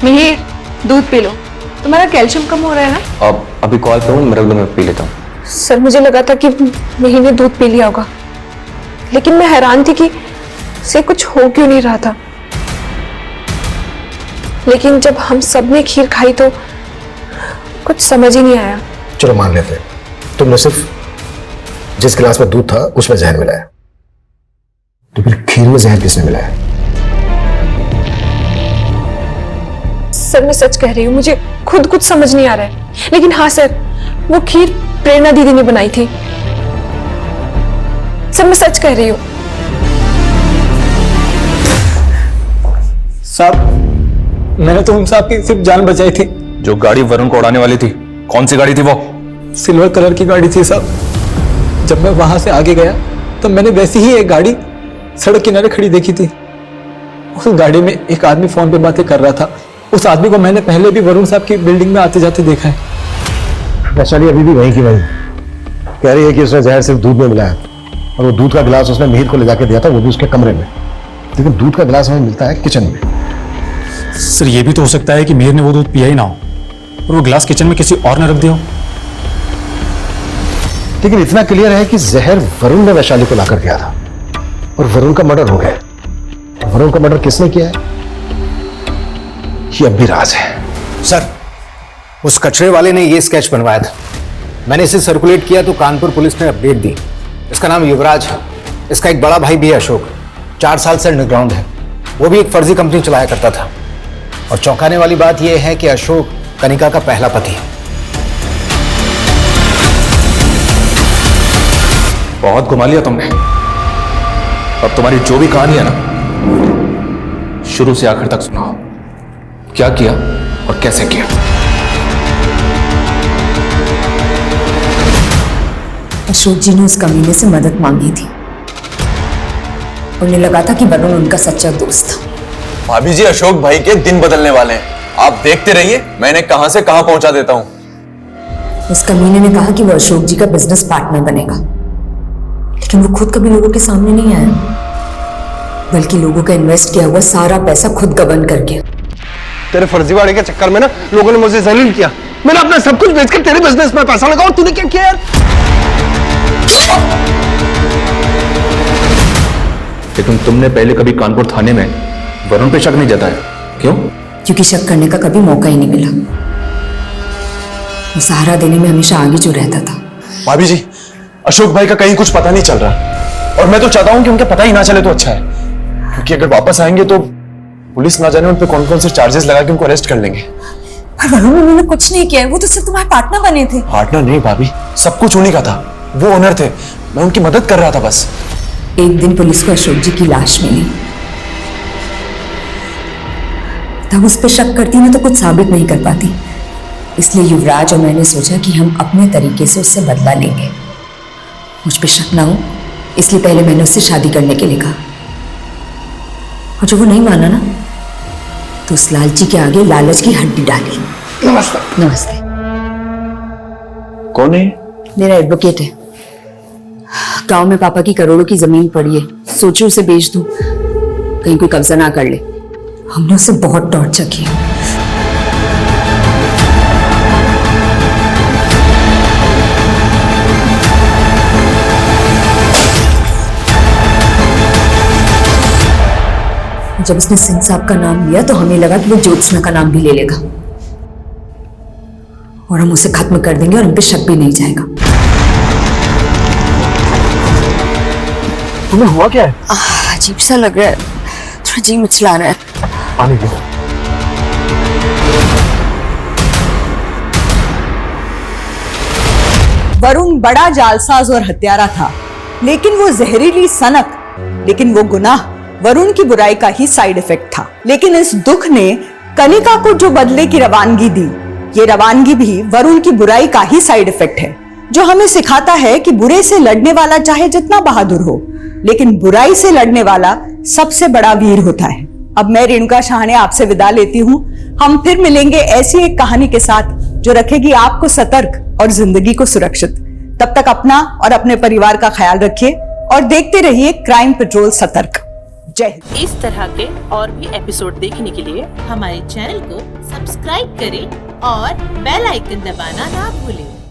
मिहिर दूध पी लो, तुम्हारा कैल्शियम कम हो रहा है ना। अब अभी कॉल पे हूँ, मेरा मैं पी लेता हूँ। सर मुझे लगा था कि मिहिर ने दूध पी लिया होगा, लेकिन मैं हैरान थी कि उसे कुछ हो क्यों नहीं रहा था। लेकिन जब हम सब ने खीर खाई तो कुछ समझ ही नहीं आया। चलो मान लेते हैं तुमने सिर्फ जिस गिलास में दूध था उसमें जहर मिलाया। तो फिर खीर में जहर किसने मिलाया? सर मैं सच कह रही हूँ, मुझे खुद कुछ समझ नहीं आ रहा है। लेकिन हाँ सर, वो खीर प्रेरणा दीदी ने बनाई थी। सर मैं सच कह रही हूँ। साहब, मैंने तो उन साहब की सिर्फ जान बचाई थी। जो गाड़ी वरुण को उड़ाने वाली थी, कौन सी गाड़ी थी वो? सिल्वर कलर की गाड़ी थी साहब। जब मैं वहां से आगे गया तो मैंने वैसी ही एक गाड़ी सड़क किनारे खड़ी देखी थी। उस गाड़ी में एक आदमी फोन पे बातें कर रहा था। उस आदमी को मैंने पहले भी वरुण साहब की बिल्डिंग में आते जाते देखा है। वैशाली अभी भी वहीं की वहीं कह रही है कि उसने जहर सिर्फ दूध में मिलाया, और वो दूध का गिलास उसने मिहिर को ले जाके दिया था, वो भी उसके कमरे में। लेकिन दूध का गिलास हमें मिलता है किचन में। सर, ये भी तो हो सकता है कि मिहिर ने वो दूध पिया ही ना हो और वो गिलास किचन में किसी और ने रख दिया हो। लेकिन इतना क्लियर है कि जहर वरुण ने वैशाली को लाकर दिया था और वरुण का मर्डर हो गया। वरुण का मर्डर किसने किया है, ये अब भी राज है। सर, उस कचरे वाले ने ये स्केच बनवाया था। मैंने इसे सर्कुलेट किया तो कानपुर पुलिस ने अपडेट दी। इसका नाम युवराज है। इसका एक बड़ा भाई भी है अशोक, 4 साल से अंडरग्राउंड है। वो भी एक फर्जी कंपनी चलाया करता था। और चौंकाने वाली बात यह है कि अशोक कनिका का पहला पति है। बहुत घुमा लिया तुमने। अब तुम्हारी जो भी कहानी है ना, शुरू से आखिर तक सुनाओ। क्या किया और कैसे किया? अशोक जी ने उस कमीने से मदद मांगी थी। उन्हें लगा था कि वरुण उनका सच्चा दोस्त था। भाभी जी, अशोक भाई के दिन बदलने वाले हैं। आप देखते रहिए, मैं इन्हें कहां से कहां पहुंचा देता हूं। उस कमीने ने कहा कि वो अशोक जी का बिजनेस पार्टनर बनेगा, लेकिन वो खुद कभी लोगों के सामने नहीं आया, बल्कि लोगों का इन्वेस्ट किया हुआ सारा पैसा खुद गबन कर गया। तेरे फर्जीवाड़े के चक्कर में ना लोगों ने मुझे जलील किया। मैंने अपना सब कुछ बेचकर तेरे बिजनेस में पैसा लगा, और तूने क्या किया यार? लेकिन तुमने पहले कभी कानपुर थाने में वरुण पे शक नहीं जताया, क्यों? क्योंकि शक करने का कभी मौका ही नहीं मिला। वो सहारा देने में हमेशा आगे जो रहता था। भाभी जी, अशोक भाई का कहीं कुछ पता नहीं चल रहा, और मैं तो चाहता हूं कि उनका पता ही ना चले तो अच्छा है, क्योंकि अगर वापस आएंगे तो पुलिस ना जाने उन पे कौन कौन से चार्जेस लगा के उनको अरेस्ट कर लेंगे। पर वरुण, उन्होंने कुछ नहीं किया, वो तो सिर्फ तुम्हारे पार्टनर बने थे। पार्टनर नहीं भाभी, सब कुछ उन्हीं का था। वो ओनर थे, मैं उनकी मदद कर रहा था बस। एक दिन पुलिस को अशोक जी की लाश मिली। तब उस पर शक करती ना तो कुछ साबित नहीं कर पाती, इसलिए युवराज और मैंने सोचा कि हम अपने तरीके से उससे बदला लेंगे। मुझ पे शक ना हो, इसलिए पहले मैंने उससे शादी करने के लिए कहा, और जब वो नहीं माना ना तो उस लालची के आगे लालच की हड्डी डाली। नमस्ते। नमस्ते। कौन है? मेरा एडवोकेट है। गांव में पापा की करोड़ों की जमीन पड़ी है, सोचो उसे बेच दूं, कहीं कोई कब्जा ना कर ले। हमने उसे बहुत टॉर्चर किया। जब उसने सिंह साहब का नाम लिया तो हमें लगा कि वो ज्योत्सना का नाम भी ले लेगा और हम उसे खत्म कर देंगे और हम पे शक भी नहीं जाएगा। तुम्हें हुआ क्या है? अजीब सा लग रहा है, थोड़ा जी मिचला रहा है। पानी दो। वरुण बड़ा जालसाज और हत्यारा था, लेकिन वो जहरीली सनक, लेकिन वो गुनाह वरुण की बुराई का ही साइड इफेक्ट था। लेकिन इस दुख ने कनिका को जो बदले की रवानगी दी, ये रवानगी भी वरुण की बुराई का ही साइड इफेक्ट है, जो हमें सिखाता है कि बुरे से लड़ने वाला चाहे जितना बहादुर हो, लेकिन बुराई से लड़ने वाला सबसे बड़ा वीर होता है। अब मैं रेणुका शाहने आपसे विदा लेती हूँ। हम फिर मिलेंगे ऐसी एक कहानी के साथ जो रखेगी आपको सतर्क और जिंदगी को सुरक्षित। तब तक अपना और अपने परिवार का ख्याल रखिए और देखते रहिए क्राइम पेट्रोल सतर्क। जय हिंद। इस तरह के और भी एपिसोड देखने के लिए हमारे चैनल को सब्सक्राइब करें और बेल आइकन दबाना ना भूलें।